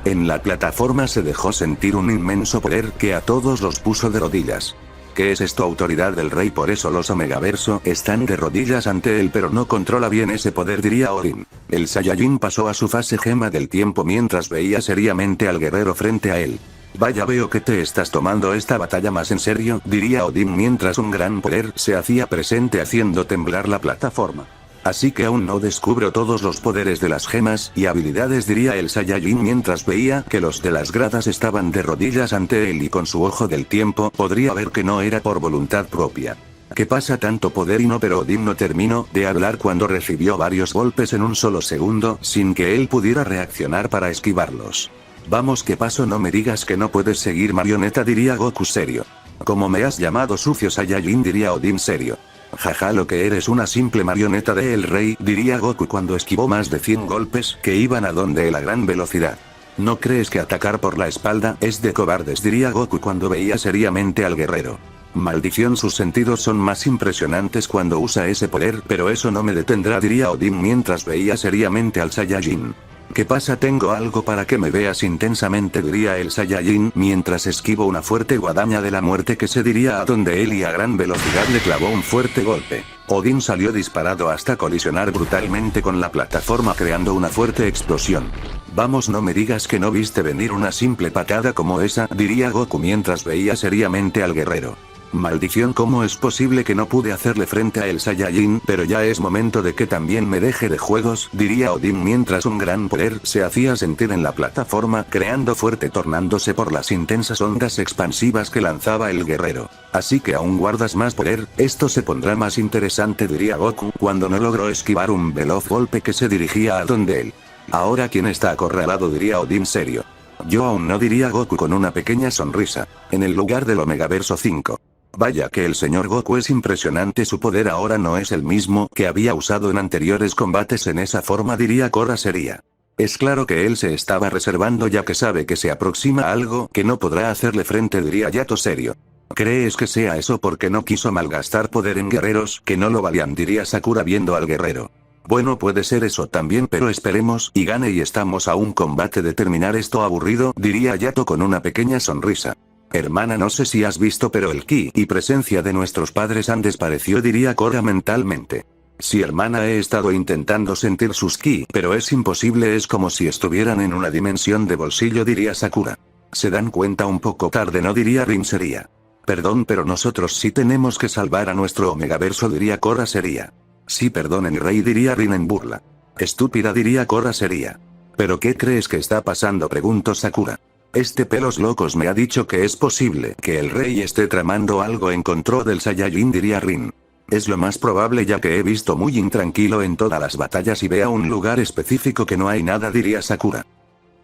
En la plataforma se dejó sentir un inmenso poder que a todos los puso de rodillas. ¿Qué es esto? Autoridad del rey, por eso los Omegaverso están de rodillas ante él, pero no controla bien ese poder, diría Odín. El Saiyajin pasó a su fase gema del tiempo mientras veía seriamente al guerrero frente a él. Vaya, veo que te estás tomando esta batalla más en serio, diría Odín mientras un gran poder se hacía presente haciendo temblar la plataforma. Así que aún no descubro todos los poderes de las gemas y habilidades, diría el Saiyajin mientras veía que los de las gradas estaban de rodillas ante él y con su ojo del tiempo podría ver que no era por voluntad propia. ¿Qué pasa tanto poder y no? Pero Odín no terminó de hablar cuando recibió varios golpes en un solo segundo sin que él pudiera reaccionar para esquivarlos. Vamos, ¿qué pasó? No me digas que no puedes seguir, marioneta, diría Goku serio. ¿Cómo me has llamado sucio Saiyajin? Diría Odín serio. Jaja, lo que eres, una simple marioneta de el rey, diría Goku cuando esquivó más de 100 golpes que iban a donde él a gran velocidad. ¿No crees que atacar por la espalda es de cobardes? Diría Goku cuando veía seriamente al guerrero. Maldición, sus sentidos son más impresionantes cuando usa ese poder, pero eso no me detendrá, diría Odín mientras veía seriamente al Saiyajin. ¿Qué pasa? Tengo algo para que me veas intensamente, diría el Saiyajin mientras esquivo una fuerte guadaña de la muerte que se diría a donde él y a gran velocidad le clavó un fuerte golpe. Odín salió disparado hasta colisionar brutalmente con la plataforma creando una fuerte explosión. Vamos, no me digas que no viste venir una simple patada como esa, diría Goku mientras veía seriamente al guerrero. Maldición, ¿cómo es posible que no pude hacerle frente a el Saiyajin? Pero ya es momento de que también me deje de juegos, diría Odin mientras un gran poder se hacía sentir en la plataforma, creando fuerte tornándose por las intensas ondas expansivas que lanzaba el guerrero. Así que aún guardas más poder, esto se pondrá más interesante, diría Goku cuando no logró esquivar un veloz golpe que se dirigía a donde él. Ahora quien está acorralado, diría Odin serio. Yo aún no, diría Goku con una pequeña sonrisa. En el lugar del Omegaverso 5. Vaya que el señor Goku es impresionante, su poder ahora no es el mismo que había usado en anteriores combates en esa forma, diría Korra seria. Es claro que él se estaba reservando ya que sabe que se aproxima algo que no podrá hacerle frente, diría Yato serio. ¿Crees que sea eso porque no quiso malgastar poder en guerreros que no lo valían?, diría Sakura viendo al guerrero. Bueno, puede ser eso también, pero esperemos y gane y estamos a un combate de terminar esto aburrido, diría Yato con una pequeña sonrisa. Hermana, no sé si has visto, pero el ki y presencia de nuestros padres han desaparecido, diría Korra mentalmente. Sí, hermana, he estado intentando sentir sus ki, pero es imposible, es como si estuvieran en una dimensión de bolsillo, diría Sakura. Se dan cuenta un poco tarde, ¿no?, diría Rin seria. Perdón, pero nosotros sí tenemos que salvar a nuestro Omegaverso, diría Korra seria. Sí, perdonen, rey, diría Rin en burla. Estúpida, diría Korra seria. ¿Pero qué crees que está pasando?, preguntó Sakura. Este pelos locos me ha dicho que es posible que el rey esté tramando algo en contra del Saiyajin, diría Rin. Es lo más probable ya que he visto muy intranquilo en todas las batallas y ve a un lugar específico que no hay nada, diría Sakura.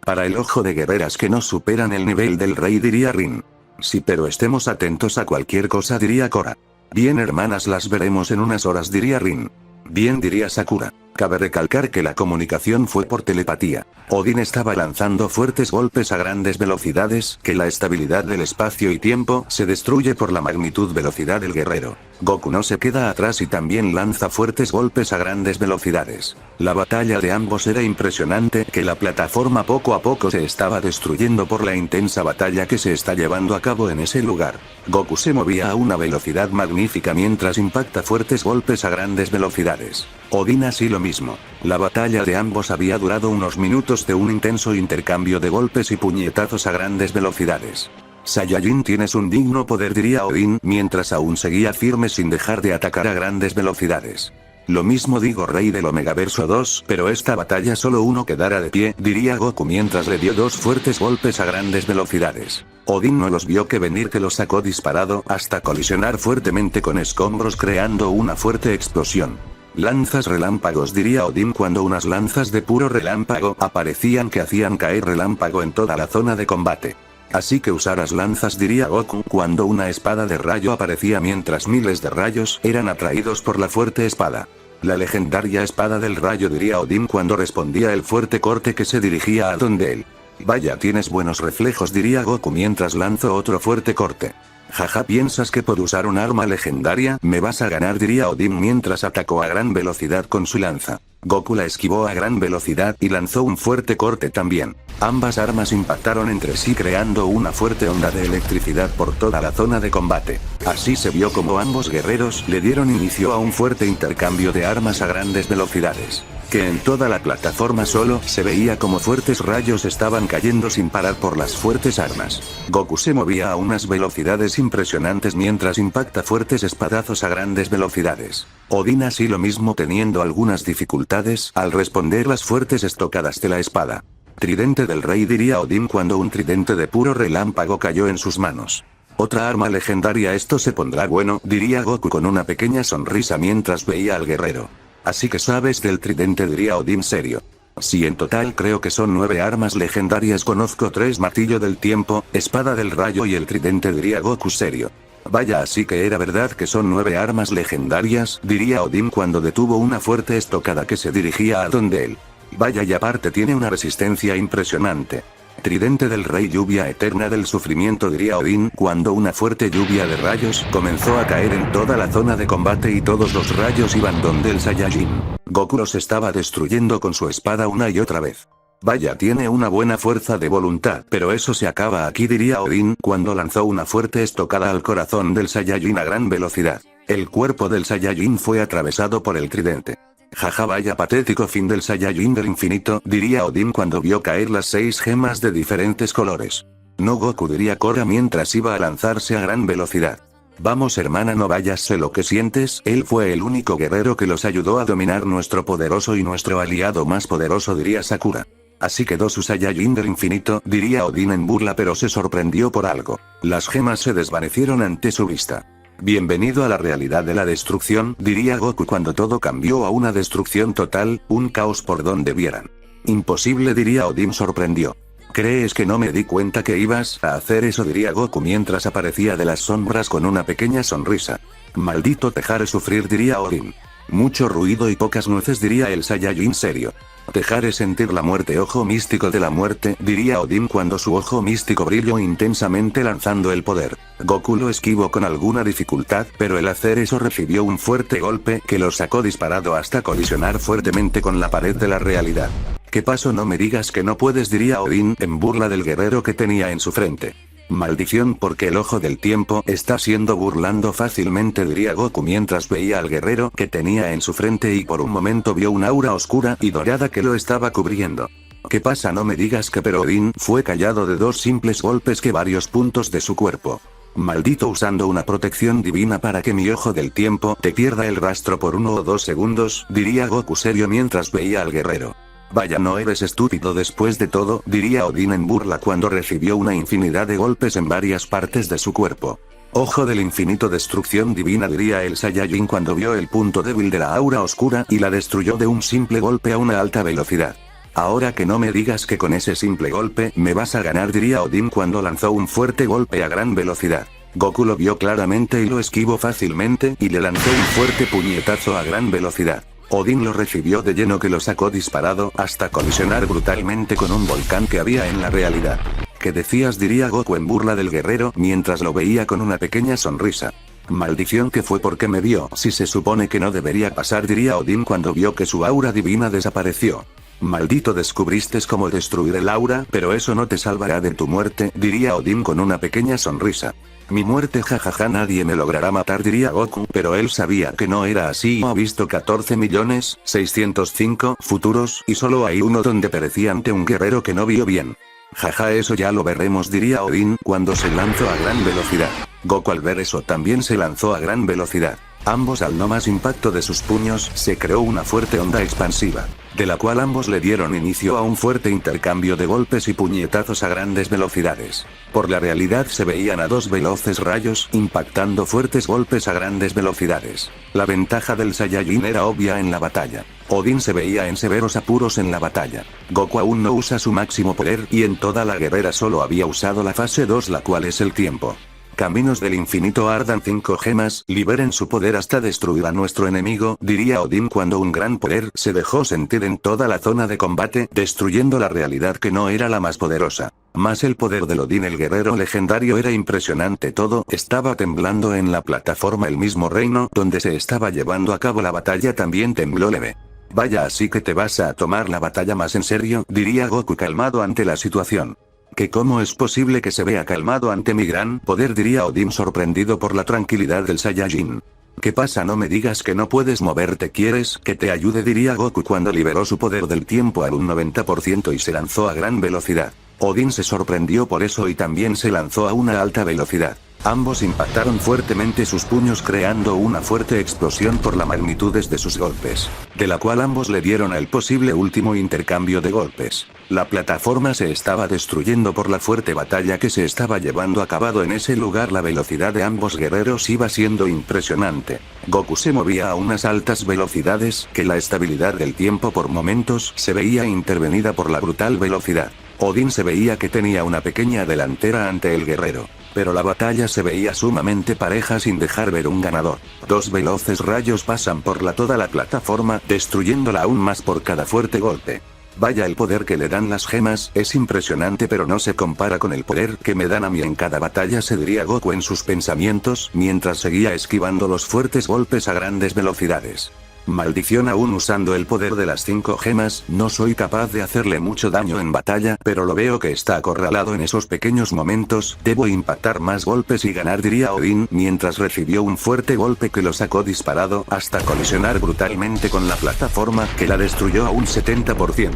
Para el ojo de guerreras que no superan el nivel del rey, diría Rin. Sí, pero estemos atentos a cualquier cosa, diría Korra. Bien, hermanas, las veremos en unas horas, diría Rin. Bien, diría Sakura. Cabe recalcar que la comunicación fue por telepatía. Odin estaba lanzando fuertes golpes a grandes velocidades, que la estabilidad del espacio y tiempo se destruye por la magnitud velocidad del guerrero. Goku no se queda atrás y también lanza fuertes golpes a grandes velocidades. La batalla de ambos era impresionante, que la plataforma poco a poco se estaba destruyendo por la intensa batalla que se está llevando a cabo en ese lugar. Goku se movía a una velocidad magnífica mientras impacta fuertes golpes a grandes velocidades. Odin así lo mismo. La batalla de ambos había durado unos minutos de un intenso intercambio de golpes y puñetazos a grandes velocidades. Saiyajin, tienes un digno poder, diría Odin mientras aún seguía firme sin dejar de atacar a grandes velocidades. Lo mismo digo, rey del Omegaverso 2, pero esta batalla solo uno quedará de pie, diría Goku mientras le dio dos fuertes golpes a grandes velocidades. Odin no los vio que venir, que los sacó disparado hasta colisionar fuertemente con escombros creando una fuerte explosión. Lanzas relámpagos, diría Odin cuando unas lanzas de puro relámpago aparecían que hacían caer relámpago en toda la zona de combate. Así que usarás lanzas, diría Goku cuando una espada de rayo aparecía mientras miles de rayos eran atraídos por la fuerte espada. La legendaria espada del rayo, diría Odin cuando respondía el fuerte corte que se dirigía a donde él. Vaya, tienes buenos reflejos, diría Goku mientras lanzó otro fuerte corte. Jaja, ¿piensas que por usar un arma legendaria me vas a ganar?, diría Odin mientras atacó a gran velocidad con su lanza. Goku la esquivó a gran velocidad y lanzó un fuerte corte también. Ambas armas impactaron entre sí creando una fuerte onda de electricidad por toda la zona de combate. Así se vio como ambos guerreros le dieron inicio a un fuerte intercambio de armas a grandes velocidades. Que en toda la plataforma solo se veía como fuertes rayos estaban cayendo sin parar por las fuertes armas. Goku se movía a unas velocidades impresionantes mientras impacta fuertes espadazos a grandes velocidades. Odin así lo mismo teniendo algunas dificultades al responder las fuertes estocadas de la espada. Tridente del rey, diría Odin cuando un tridente de puro relámpago cayó en sus manos. Otra arma legendaria, esto se pondrá bueno, diría Goku con una pequeña sonrisa mientras veía al guerrero. Así que sabes del tridente, diría Odin serio. Sí, en total creo que son 9 armas legendarias, conozco 3: martillo del tiempo, espada del rayo y el tridente, diría Goku serio. Vaya, así que era verdad que son 9 armas legendarias, diría Odin cuando detuvo una fuerte estocada que se dirigía a donde él. Vaya, y aparte tiene una resistencia impresionante. Tridente del rey, lluvia eterna del sufrimiento, diría Odin cuando una fuerte lluvia de rayos comenzó a caer en toda la zona de combate y todos los rayos iban donde el Saiyajin. Goku los estaba destruyendo con su espada una y otra vez. Vaya, tiene una buena fuerza de voluntad, pero eso se acaba aquí, diría Odin cuando lanzó una fuerte estocada al corazón del Saiyajin a gran velocidad. El cuerpo del Saiyajin fue atravesado por el tridente. Jaja, vaya patético fin del Saiyajin del infinito, diría Odin cuando vio caer las 6 gemas de diferentes colores. No, Goku, diría Korra mientras iba a lanzarse a gran velocidad. Vamos hermana, no vayas, sé lo que sientes. Él fue el único guerrero que los ayudó a dominar nuestro poderoso y nuestro aliado más poderoso, diría Sakura. Así quedó su Saiyajin del infinito, diría Odin en burla, pero se sorprendió por algo. Las gemas se desvanecieron ante su vista. Bienvenido a la realidad de la destrucción, diría Goku cuando todo cambió a una destrucción total, un caos por donde vieran. Imposible, diría Odin sorprendió. ¿Crees que no me di cuenta que ibas a hacer eso?, diría Goku mientras aparecía de las sombras con una pequeña sonrisa. Maldito dejaré sufrir, diría Odin. Mucho ruido y pocas nueces, diría el Saiyajin serio. Dejaré sentir la muerte, ojo místico de la muerte, diría Odin cuando su ojo místico brilló intensamente lanzando el poder. Goku lo esquivó con alguna dificultad, pero al hacer eso recibió un fuerte golpe que lo sacó disparado hasta colisionar fuertemente con la pared de la realidad. ¿Qué pasó? No me digas que no puedes, diría Odin en burla del guerrero que tenía en su frente. Maldición, porque el ojo del tiempo está siendo burlando fácilmente, diría Goku mientras veía al guerrero que tenía en su frente y por un momento vio un aura oscura y dorada que lo estaba cubriendo. ¿Qué pasa? No me digas que, pero Odin fue callado de dos simples golpes que varios puntos de su cuerpo. Maldito, usando una protección divina para que mi ojo del tiempo te pierda el rastro por 1 o 2 segundos, diría Goku serio mientras veía al guerrero. Vaya, no eres estúpido después de todo, diría Odin en burla cuando recibió una infinidad de golpes en varias partes de su cuerpo. Ojo del infinito, destrucción divina, diría el Saiyajin cuando vio el punto débil de la aura oscura y la destruyó de un simple golpe a una alta velocidad. Ahora que no me digas que con ese simple golpe me vas a ganar, diría Odin cuando lanzó un fuerte golpe a gran velocidad. Goku lo vio claramente y lo esquivó fácilmente y le lanzó un fuerte puñetazo a gran velocidad. Odin lo recibió de lleno que lo sacó disparado hasta colisionar brutalmente con un volcán que había en la realidad. ¿Qué decías?, diría Goku en burla del guerrero mientras lo veía con una pequeña sonrisa. Maldición, que fue porque me vio, si se supone que no debería pasar, diría Odin cuando vio que su aura divina desapareció. Maldito, descubriste cómo destruir el aura, pero eso no te salvará de tu muerte, diría Odin con una pequeña sonrisa. Mi muerte, jajaja, nadie me logrará matar, diría Goku, pero él sabía que no era así. Ha visto 14.605.000 futuros, y solo hay uno donde perecía ante un guerrero que no vio bien. Jaja, eso ya lo veremos, diría Odin cuando se lanzó a gran velocidad. Goku al ver eso también se lanzó a gran velocidad. Ambos, al no más impacto de sus puños, se creó una fuerte onda expansiva, de la cual ambos le dieron inicio a un fuerte intercambio de golpes y puñetazos a grandes velocidades. Por la realidad se veían a dos veloces rayos impactando fuertes golpes a grandes velocidades. La ventaja del Saiyajin era obvia en la batalla. Odin se veía en severos apuros en la batalla. Goku aún no usa su máximo poder y en toda la guerrera solo había usado la fase 2, la cual es el tiempo. Caminos del infinito, ardan 5 gemas, liberen su poder hasta destruir a nuestro enemigo, diría Odin cuando un gran poder se dejó sentir en toda la zona de combate, destruyendo la realidad que no era la más poderosa. Mas el poder de Odin, el guerrero legendario, era impresionante. Todo estaba temblando en la plataforma. El mismo reino donde se estaba llevando a cabo la batalla también tembló leve. Vaya, así que te vas a tomar la batalla más en serio, diría Goku calmado ante la situación. ¿Que cómo es posible que se vea calmado ante mi gran poder?, diría Odin sorprendido por la tranquilidad del Saiyajin. ¿Qué pasa? No me digas que no puedes moverte, ¿quieres que te ayude?, diría Goku cuando liberó su poder del tiempo al un 90% y se lanzó a gran velocidad. Odin se sorprendió por eso y también se lanzó a una alta velocidad. Ambos impactaron fuertemente sus puños creando una fuerte explosión por la magnitudes de sus golpes, de la cual ambos le dieron el posible último intercambio de golpes. La plataforma se estaba destruyendo por la fuerte batalla que se estaba llevando a cabo en ese lugar. La velocidad de ambos guerreros iba siendo impresionante. Goku se movía a unas altas velocidades que la estabilidad del tiempo por momentos se veía intervenida por la brutal velocidad. Odin se veía que tenía una pequeña delantera ante el guerrero, pero la batalla se veía sumamente pareja sin dejar ver un ganador. Dos veloces rayos pasan por toda la plataforma, destruyéndola aún más por cada fuerte golpe. Vaya, el poder que le dan las gemas es impresionante, pero no se compara con el poder que me dan a mí en cada batalla, se diría Goku en sus pensamientos mientras seguía esquivando los fuertes golpes a grandes velocidades. Maldición, aún usando el poder de las 5 gemas, no soy capaz de hacerle mucho daño en batalla, pero lo veo que está acorralado en esos pequeños momentos. Debo impactar más golpes y ganar, diría Odin mientras recibió un fuerte golpe que lo sacó disparado hasta colisionar brutalmente con la plataforma que la destruyó a un 70%.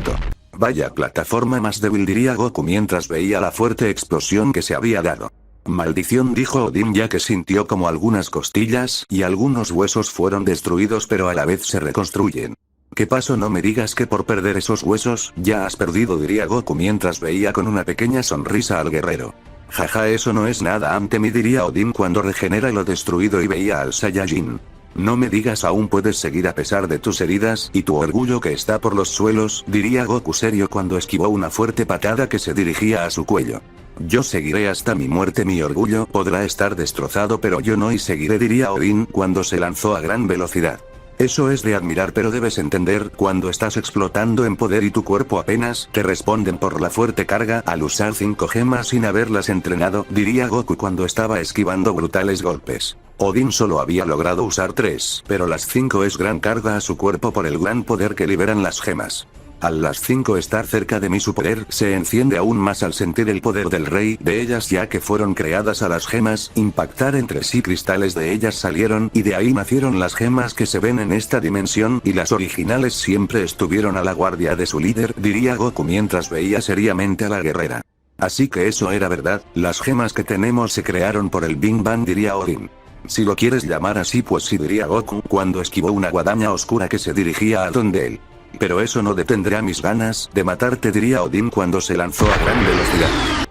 Vaya plataforma más débil, diría Goku mientras veía la fuerte explosión que se había dado. Maldición, dijo Odín, ya que sintió como algunas costillas y algunos huesos fueron destruidos pero a la vez se reconstruyen. ¿Qué pasó? No me digas que por perder esos huesos, ya has perdido, diría Goku mientras veía con una pequeña sonrisa al guerrero. Jaja, eso no es nada ante mí, diría Odín cuando regenera lo destruido y veía al Saiyajin. No me digas, aún puedes seguir a pesar de tus heridas y tu orgullo que está por los suelos, diría Goku serio cuando esquivó una fuerte patada que se dirigía a su cuello. Yo seguiré hasta mi muerte, mi orgullo podrá estar destrozado pero yo no, y seguiré, diría Odín cuando se lanzó a gran velocidad. Eso es de admirar, pero debes entender, cuando estás explotando en poder y tu cuerpo apenas te responden por la fuerte carga al usar 5 gemas sin haberlas entrenado, diría Goku cuando estaba esquivando brutales golpes. Odín solo había logrado usar 3, pero las 5 es gran carga a su cuerpo por el gran poder que liberan las gemas. Al las 5 estar cerca de mí, su poder se enciende aún más al sentir el poder del rey de ellas, ya que fueron creadas a las gemas impactar entre sí, cristales de ellas salieron y de ahí nacieron las gemas que se ven en esta dimensión, y las originales siempre estuvieron a la guardia de su líder, diría Goku mientras veía seriamente a la guerrera. Así que eso era verdad, las gemas que tenemos se crearon por el Big Bang, diría Odín. Si lo quieres llamar así, pues sí, diría Goku cuando esquivó una guadaña oscura que se dirigía a donde él. Pero eso no detendrá mis ganas de matarte, diría Odín cuando se lanzó a gran velocidad.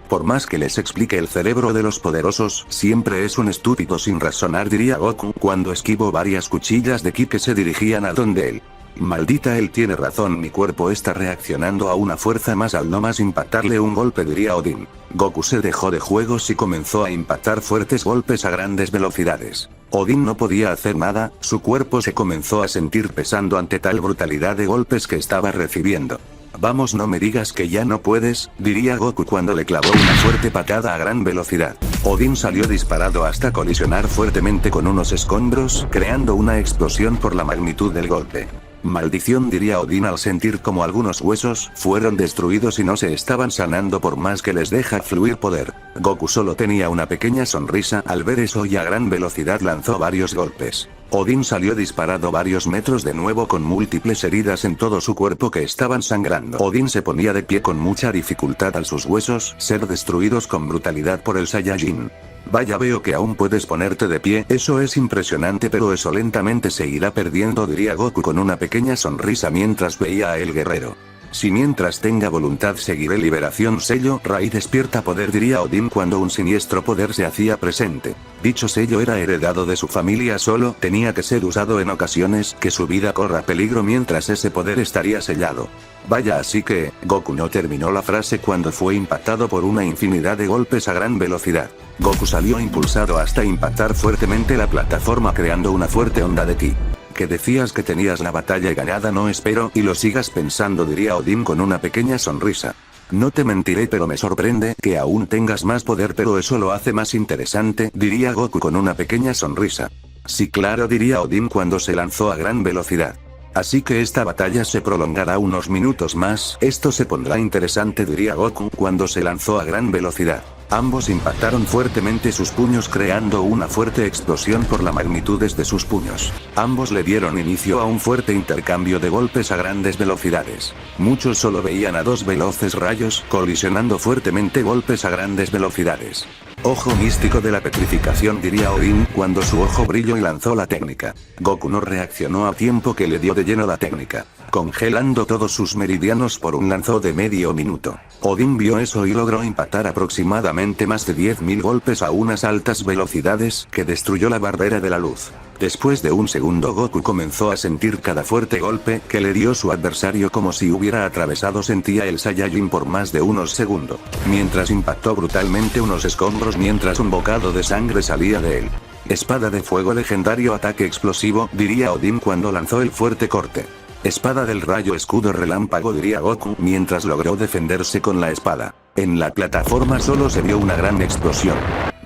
Por más que les explique, el cerebro de los poderosos siempre es un estúpido sin razonar, diría Goku cuando esquivó varias cuchillas de ki que se dirigían a donde él. Maldita, él tiene razón, mi cuerpo está reaccionando a una fuerza más al no más impactarle un golpe, diría Odín. Goku se dejó de juegos y comenzó a impactar fuertes golpes a grandes velocidades. Odín no podía hacer nada, su cuerpo se comenzó a sentir pesando ante tal brutalidad de golpes que estaba recibiendo. Vamos, no me digas que ya no puedes, diría Goku cuando le clavó una fuerte patada a gran velocidad. Odín salió disparado hasta colisionar fuertemente con unos escombros, creando una explosión por la magnitud del golpe. Maldición, diría Odín al sentir como algunos huesos fueron destruidos y no se estaban sanando por más que les deja fluir poder. Goku solo tenía una pequeña sonrisa al ver eso y a gran velocidad lanzó varios golpes. Odín salió disparado varios metros de nuevo con múltiples heridas en todo su cuerpo que estaban sangrando. Odín se ponía de pie con mucha dificultad al sus huesos ser destruidos con brutalidad por el Saiyajin. Vaya, veo que aún puedes ponerte de pie, eso es impresionante, pero eso lentamente se irá perdiendo, diría Goku con una pequeña sonrisa mientras veía a el guerrero. Si mientras tenga voluntad seguiré, liberación sello, Rai despierta poder, diría Odín cuando un siniestro poder se hacía presente. Dicho sello era heredado de su familia, solo tenía que ser usado en ocasiones que su vida corra peligro mientras ese poder estaría sellado. Vaya, así que, Goku no terminó la frase cuando fue impactado por una infinidad de golpes a gran velocidad. Goku salió impulsado hasta impactar fuertemente la plataforma creando una fuerte onda de ki. Que decías que tenías la batalla ganada, no espero y lo sigas pensando, diría Odín con una pequeña sonrisa. No te mentiré, pero me sorprende que aún tengas más poder, pero eso lo hace más interesante, diría Goku con una pequeña sonrisa. Sí, claro, diría Odín cuando se lanzó a gran velocidad. Así que esta batalla se prolongará unos minutos más, esto se pondrá interesante, diría Goku cuando se lanzó a gran velocidad. Ambos impactaron fuertemente sus puños creando una fuerte explosión por la magnitud de sus puños. Ambos le dieron inicio a un fuerte intercambio de golpes a grandes velocidades. Muchos solo veían a dos veloces rayos colisionando fuertemente golpes a grandes velocidades. Ojo místico de la petrificación, diría Odín cuando su ojo brilló y lanzó la técnica. Goku no reaccionó a tiempo que le dio de lleno la técnica, congelando todos sus meridianos por un lanzo de medio minuto. Odín vio eso y logró impactar aproximadamente más de 10.000 golpes a unas altas velocidades que destruyó la barrera de la luz. Después de un segundo, Goku comenzó a sentir cada fuerte golpe que le dio su adversario como si hubiera atravesado, sentía el Saiyajin por más de unos segundos, mientras impactó brutalmente unos escombros mientras un bocado de sangre salía de él. Espada de fuego legendario, ataque explosivo, diría Odín cuando lanzó el fuerte corte. Espada del rayo, escudo relámpago, diría Goku mientras logró defenderse con la espada. En la plataforma solo se vio una gran explosión.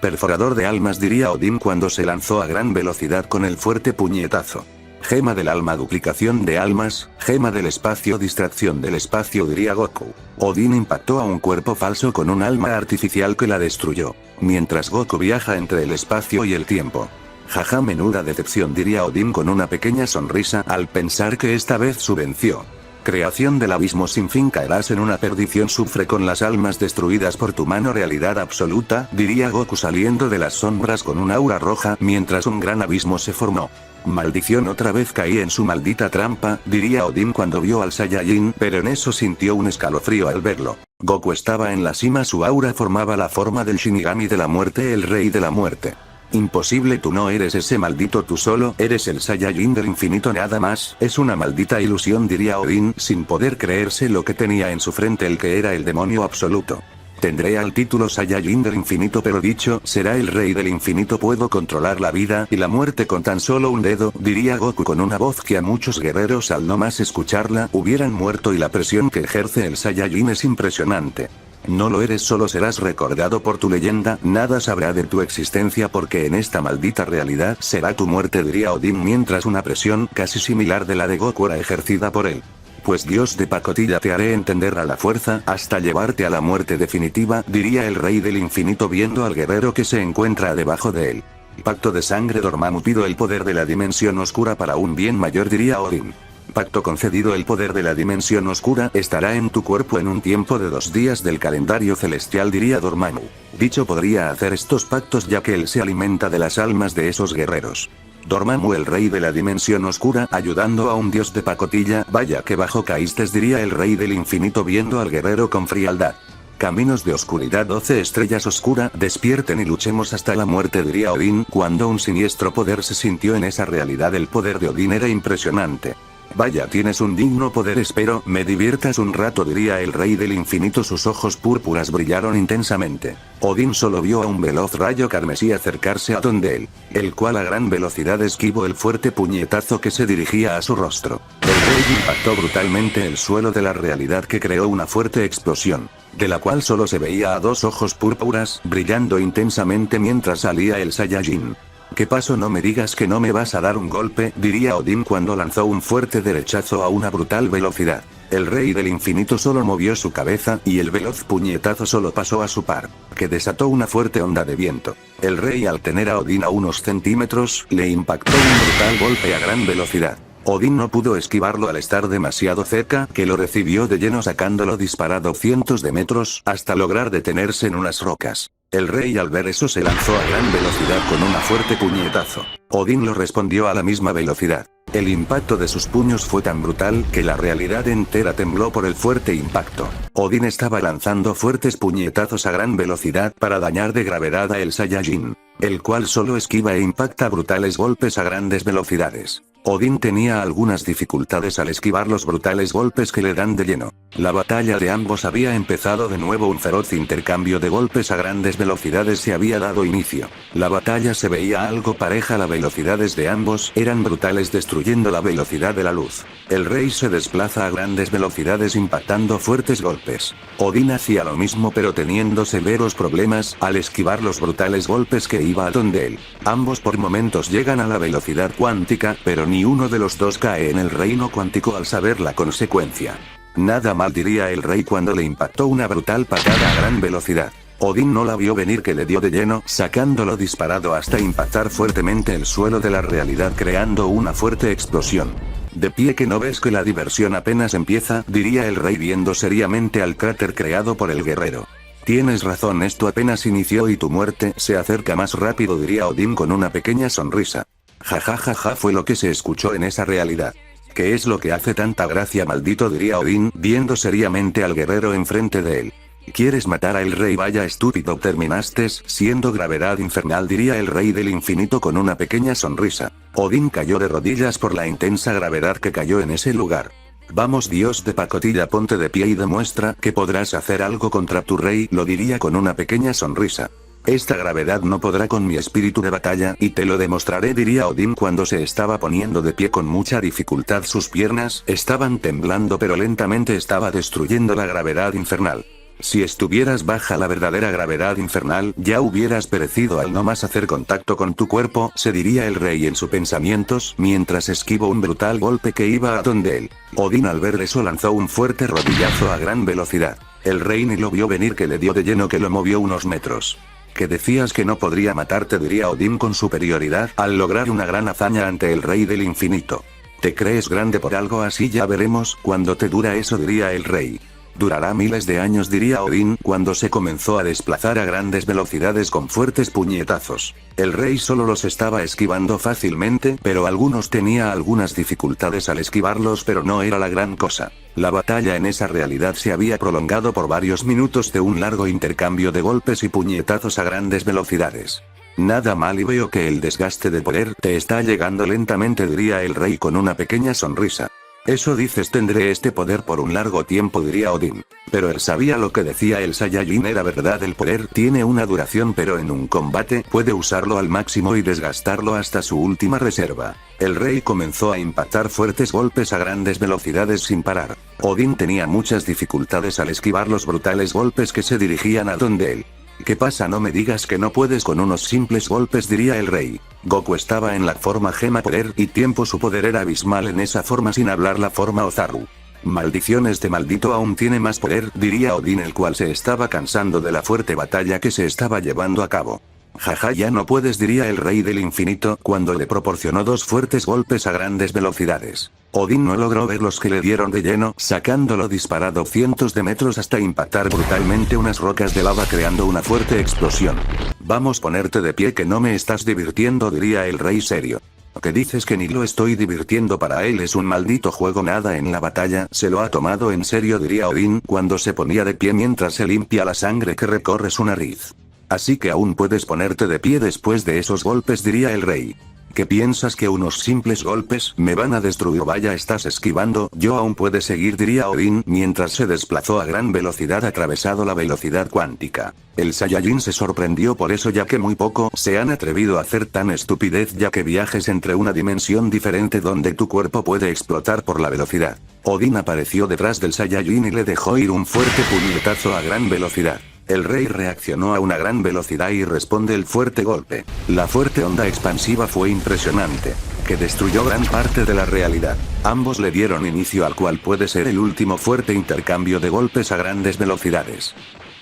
Perforador de almas, diría Odín cuando se lanzó a gran velocidad con el fuerte puñetazo. Gema del alma, duplicación de almas, gema del espacio, distracción del espacio, diría Goku. Odín impactó a un cuerpo falso con un alma artificial que la destruyó, mientras Goku viaja entre el espacio y el tiempo. Jaja, menuda decepción, diría Odín con una pequeña sonrisa al pensar que esta vez su venció. Creación del abismo sin fin, caerás en una perdición, sufre con las almas destruidas por tu mano, realidad absoluta, diría Goku saliendo de las sombras con un aura roja mientras un gran abismo se formó. Maldición, otra vez caí en su maldita trampa, diría Odín cuando vio al Saiyajin, pero en eso sintió un escalofrío al verlo. Goku estaba en la cima, su aura formaba la forma del Shinigami de la muerte, el rey de la muerte. Imposible, tú no eres ese maldito, tú solo eres el Saiyajin del infinito, nada más, es una maldita ilusión, diría Odín, sin poder creerse lo que tenía en su frente, el que era el demonio absoluto. Tendré al título Saiyajin del infinito, pero dicho, será el rey del infinito, puedo controlar la vida y la muerte con tan solo un dedo, diría Goku con una voz que a muchos guerreros al no más escucharla, hubieran muerto, y la presión que ejerce el Saiyajin es impresionante. No lo eres, solo serás recordado por tu leyenda, nada sabrá de tu existencia porque en esta maldita realidad será tu muerte, diría Odín mientras una presión casi similar de la de Goku era ejercida por él. Pues Dios de pacotilla, te haré entender a la fuerza hasta llevarte a la muerte definitiva, diría el rey del infinito viendo al guerrero que se encuentra debajo de él. Pacto de sangre, Dormammu, pido el poder de la dimensión oscura para un bien mayor, diría Odín. Pacto concedido, el poder de la dimensión oscura estará en tu cuerpo en un tiempo de 2 días del calendario celestial, diría Dormammu. Dicho, podría hacer estos pactos ya que él se alimenta de las almas de esos guerreros. Dormammu, el rey de la dimensión oscura, ayudando a un dios de pacotilla, vaya que bajo caíste, diría el rey del infinito viendo al guerrero con frialdad. Caminos de oscuridad, 12 estrellas oscura, despierten y luchemos hasta la muerte, diría Odín cuando un siniestro poder se sintió en esa realidad. El poder de Odín era impresionante. Vaya, tienes un digno poder, espero me diviertas un rato, diría el rey del infinito, sus ojos púrpuras brillaron intensamente. Odín solo vio a un veloz rayo carmesí acercarse a donde él, el cual a gran velocidad esquivó el fuerte puñetazo que se dirigía a su rostro. El rey impactó brutalmente el suelo de la realidad, que creó una fuerte explosión, de la cual solo se veía a 2 ojos púrpuras brillando intensamente mientras salía el Saiyajin. ¿Qué pasó? No me digas que no me vas a dar un golpe, diría Odín cuando lanzó un fuerte derechazo a una brutal velocidad. El rey del infinito solo movió su cabeza y el veloz puñetazo solo pasó a su par, que desató una fuerte onda de viento. El rey, al tener a Odín a unos centímetros, le impactó un brutal golpe a gran velocidad. Odín no pudo esquivarlo al estar demasiado cerca, que lo recibió de lleno sacándolo disparado cientos de metros, hasta lograr detenerse en unas rocas. El rey al ver eso se lanzó a gran velocidad con una fuerte puñetazo. Odín lo respondió a la misma velocidad. El impacto de sus puños fue tan brutal que la realidad entera tembló por el fuerte impacto. Odín estaba lanzando fuertes puñetazos a gran velocidad para dañar de gravedad a el Saiyajin, el cual solo esquiva e impacta brutales golpes a grandes velocidades. Odín tenía algunas dificultades al esquivar los brutales golpes que le dan de lleno. La batalla de ambos había empezado de nuevo, un feroz intercambio de golpes a grandes velocidades se había dado inicio. La batalla se veía algo pareja, las velocidades de ambos eran brutales destruyendo la velocidad de la luz. El rey se desplaza a grandes velocidades impactando fuertes golpes. Odín hacía lo mismo pero teniendo severos problemas al esquivar los brutales golpes que iba a donde él. Ambos por momentos llegan a la velocidad cuántica, pero ni uno de los dos cae en el reino cuántico al saber la consecuencia. Nada mal, diría el rey cuando le impactó una brutal patada a gran velocidad. Odín no la vio venir, que le dio de lleno, sacándolo disparado hasta impactar fuertemente el suelo de la realidad creando una fuerte explosión. De pie, que no ves que la diversión apenas empieza, diría el rey viendo seriamente al cráter creado por el guerrero. Tienes razón, esto apenas inició y tu muerte se acerca más rápido, diría Odín con una pequeña sonrisa. Jajajaja, fue lo que se escuchó en esa realidad. ¿Qué es lo que hace tanta gracia, maldito?, diría Odín, viendo seriamente al guerrero enfrente de él. ¿Quieres matar al rey? Vaya estúpido, terminaste siendo gravedad infernal, diría el rey del infinito con una pequeña sonrisa. Odín cayó de rodillas por la intensa gravedad que cayó en ese lugar. Vamos, dios de pacotilla, ponte de pie y demuestra que podrás hacer algo contra tu rey, lo diría con una pequeña sonrisa. Esta gravedad no podrá con mi espíritu de batalla, y te lo demostraré, diría Odín cuando se estaba poniendo de pie con mucha dificultad. Sus piernas estaban temblando pero lentamente estaba destruyendo la gravedad infernal. Si estuvieras baja la verdadera gravedad infernal, ya hubieras perecido al no más hacer contacto con tu cuerpo, se diría el rey en sus pensamientos, mientras esquivó un brutal golpe que iba a donde él. Odín al ver eso lanzó un fuerte rodillazo a gran velocidad. El rey ni lo vio venir, que le dio de lleno, que lo movió unos metros. ¿Que decías que no podría matarte?, diría Odín con superioridad al lograr una gran hazaña ante el rey del infinito. ¿Te crees grande por algo así? Ya veremos cuándo te dura eso, diría el rey. Durará miles de años, diría Odín, cuando se comenzó a desplazar a grandes velocidades con fuertes puñetazos. El rey solo los estaba esquivando fácilmente, pero algunos tenía algunas dificultades al esquivarlos, pero no era la gran cosa. La batalla en esa realidad se había prolongado por varios minutos de un largo intercambio de golpes y puñetazos a grandes velocidades. Nada mal, y veo que el desgaste de poder te está llegando lentamente, diría el rey con una pequeña sonrisa. Eso dices, tendré este poder por un largo tiempo, diría Odín. Pero él sabía lo que decía el Saiyajin era verdad, el poder tiene una duración, pero en un combate puede usarlo al máximo y desgastarlo hasta su última reserva. El rey comenzó a impactar fuertes golpes a grandes velocidades sin parar. Odín tenía muchas dificultades al esquivar los brutales golpes que se dirigían a donde él. ¿Qué pasa? No me digas que no puedes con unos simples golpes, diría el rey. Goku estaba en la forma gema poder y tiempo, su poder era abismal en esa forma, sin hablar la forma Ozaru. Maldiciones de maldito, aún tiene más poder, diría Odín, el cual se estaba cansando de la fuerte batalla que se estaba llevando a cabo. Jaja, ya no puedes, diría el rey del infinito, cuando le proporcionó dos fuertes golpes a grandes velocidades. Odín no logró ver los que le dieron de lleno, sacándolo disparado cientos de metros hasta impactar brutalmente unas rocas de lava, creando una fuerte explosión. Vamos, ponerte de pie, que no me estás divirtiendo, diría el rey serio. ¿Qué dices? Que ni lo estoy divirtiendo, para él es un maldito juego, nada en la batalla se lo ha tomado en serio, diría Odín cuando se ponía de pie mientras se limpia la sangre que recorre su nariz. Así que aún puedes ponerte de pie después de esos golpes, diría el rey. ¿Qué piensas, que unos simples golpes me van a destruir? Vaya, estás esquivando, yo aún puedes seguir, diría Odín mientras se desplazó a gran velocidad, atravesado la velocidad cuántica. El Saiyajin se sorprendió por eso, ya que muy poco se han atrevido a hacer tan estupidez, ya que viajes entre una dimensión diferente donde tu cuerpo puede explotar por la velocidad. Odín apareció detrás del Saiyajin y le dejó ir un fuerte puñetazo a gran velocidad. El rey reaccionó a una gran velocidad y responde el fuerte golpe. La fuerte onda expansiva fue impresionante, que destruyó gran parte de la realidad. Ambos le dieron inicio al cual puede ser el último fuerte intercambio de golpes a grandes velocidades.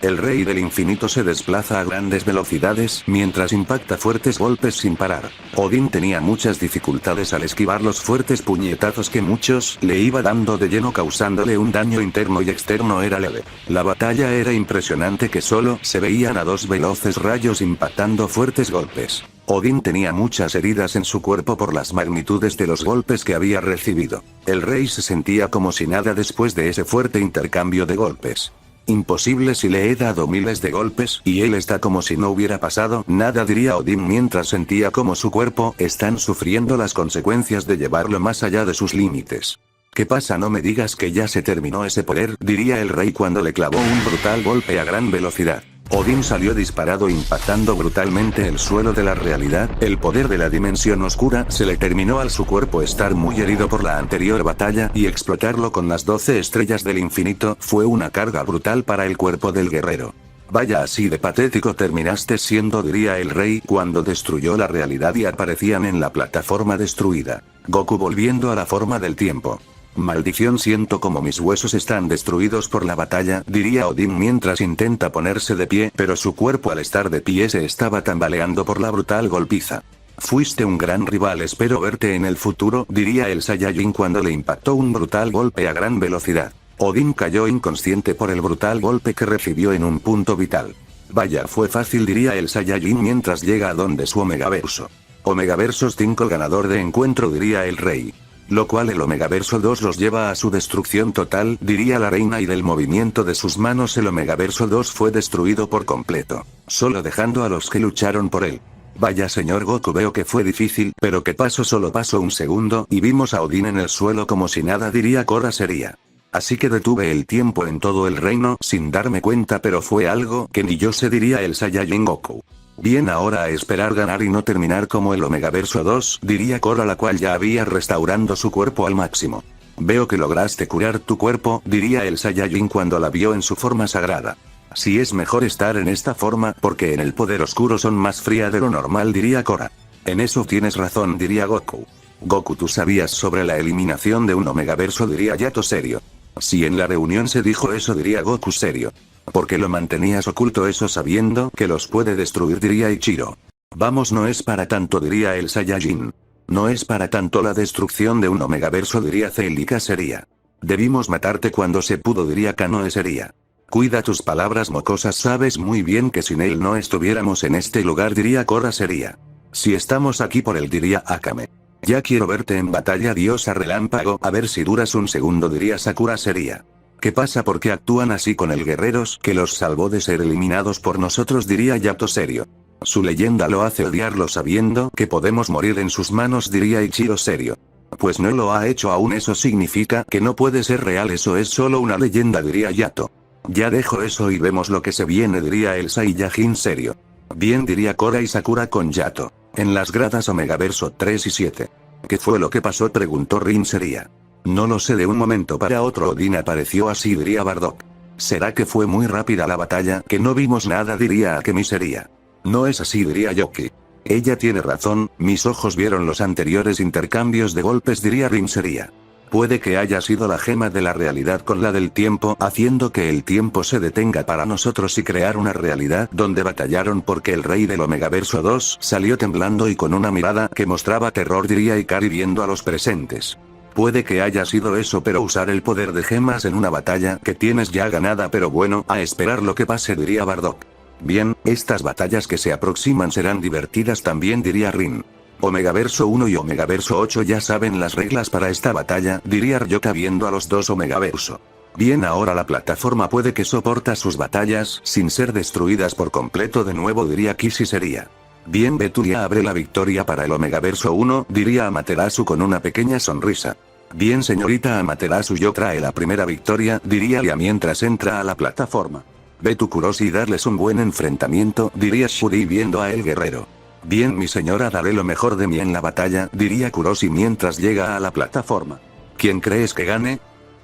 El rey del infinito se desplaza a grandes velocidades mientras impacta fuertes golpes sin parar. Odín tenía muchas dificultades al esquivar los fuertes puñetazos que muchos le iba dando de lleno, causándole un daño interno y externo era leve. La batalla era impresionante, que solo se veían a dos veloces rayos impactando fuertes golpes. Odín tenía muchas heridas en su cuerpo por las magnitudes de los golpes que había recibido. El rey se sentía como si nada después de ese fuerte intercambio de golpes. Imposible, si le he dado miles de golpes y él está como si no hubiera pasado nada, diría Odín mientras sentía como su cuerpo están sufriendo las consecuencias de llevarlo más allá de sus límites. ¿Qué pasa? No me digas que ya se terminó ese poder, diría el rey cuando le clavó un brutal golpe a gran velocidad. Odín salió disparado, impactando brutalmente el suelo de la realidad. El poder de la dimensión oscura se le terminó al su cuerpo estar muy herido por la anterior batalla, y explotarlo con las 12 estrellas del infinito fue una carga brutal para el cuerpo del guerrero. Vaya, así de patético terminaste siendo, diría el rey cuando destruyó la realidad y aparecían en la plataforma destruida. Goku volviendo a la forma del tiempo. Maldición, siento como mis huesos están destruidos por la batalla, diría Odín mientras intenta ponerse de pie, pero su cuerpo al estar de pie se estaba tambaleando por la brutal golpiza. Fuiste un gran rival, espero verte en el futuro, diría el Saiyajin cuando le impactó un brutal golpe a gran velocidad. Odín cayó inconsciente por el brutal golpe que recibió en un punto vital. Vaya, fue fácil, diría el Saiyajin mientras llega a donde su Omegaverso. Omegaversos 5 ganador de encuentro, diría el rey. Lo cual el Omegaverso 2 los lleva a su destrucción total, diría la reina, y del movimiento de sus manos el Omegaverso 2 fue destruido por completo, solo dejando a los que lucharon por él. Vaya, señor Goku, veo que fue difícil, pero ¿qué pasó? Solo pasó un segundo y vimos a Odín en el suelo como si nada, diría Korra seria. Así que detuve el tiempo en todo el reino sin darme cuenta, pero fue algo que ni yo sé, diría el Saiyajin Goku. Bien, ahora a esperar ganar y no terminar como el Omegaverso 2, diría Korra, la cual ya había restaurando su cuerpo al máximo. Veo que lograste curar tu cuerpo, diría el Saiyajin cuando la vio en su forma sagrada. Sí, es mejor estar en esta forma porque en el poder oscuro son más fría de lo normal, diría Korra. En eso tienes razón, diría Goku. Goku, tú sabías sobre la eliminación de un Omegaverso, diría Yato serio. Si en la reunión se dijo eso, diría Goku serio. ¿Por qué lo mantenías oculto eso sabiendo que los puede destruir? Diría Ichiro. Vamos, no es para tanto, diría el Saiyajin. No es para tanto la destrucción de un Omegaverso, diría Celica sería. Debimos matarte cuando se pudo, diría Kanoe sería. Cuida tus palabras mocosas, sabes muy bien que sin él no estuviéramos en este lugar, diría Korra sería. Si estamos aquí por él, diría Akame. Ya quiero verte en batalla, diosa relámpago, a ver si duras un segundo, diría Sakura sería. ¿Qué pasa? ¿Por qué actúan así con el guerreros que los salvó de ser eliminados por nosotros? Diría Yato serio. Su leyenda lo hace odiarlo sabiendo que podemos morir en sus manos, diría Ichiro serio. Pues no lo ha hecho aún, eso significa que no puede ser real, eso es solo una leyenda, diría Yato. Ya dejo eso y vemos lo que se viene, diría Elsa y Yajin serio. Bien, diría Korra y Sakura con Yato. En las gradas Omegaverso 3 y 7. ¿Qué fue lo que pasó?, preguntó Rin sería. No lo sé, de un momento para otro Odin apareció así, diría Bardock. ¿Será que fue muy rápida la batalla que no vimos nada?, diría Akemi sería. No es así, diría Yoki. Ella tiene razón, mis ojos vieron los anteriores intercambios de golpes, diría Rin sería. Puede que haya sido la gema de la realidad con la del tiempo, haciendo que el tiempo se detenga para nosotros y crear una realidad donde batallaron, porque el rey del Omegaverso 2 salió temblando y con una mirada que mostraba terror, diría Ikari viendo a los presentes. Puede que haya sido eso, pero usar el poder de gemas en una batalla que tienes ya ganada, pero bueno, a esperar lo que pase, diría Bardock. Bien, estas batallas que se aproximan serán divertidas también, diría Rin. Omegaverso 1 y Omegaverso 8 ya saben las reglas para esta batalla, diría Ryoka viendo a los dos Omegaverso. Bien, ahora la plataforma puede que soporta sus batallas sin ser destruidas por completo de nuevo, diría Kishi sería. Bien, Betulia abre la victoria para el Omegaverso 1, diría Amaterasu con una pequeña sonrisa. Bien, señorita Amaterasu, yo trae la primera victoria, diría Lia mientras entra a la plataforma. Betu Kuroshi, darles un buen enfrentamiento, diría Shuri viendo a el guerrero. Bien, mi señora, daré lo mejor de mí en la batalla, diría Kuroshi mientras llega a la plataforma. ¿Quién crees que gane?,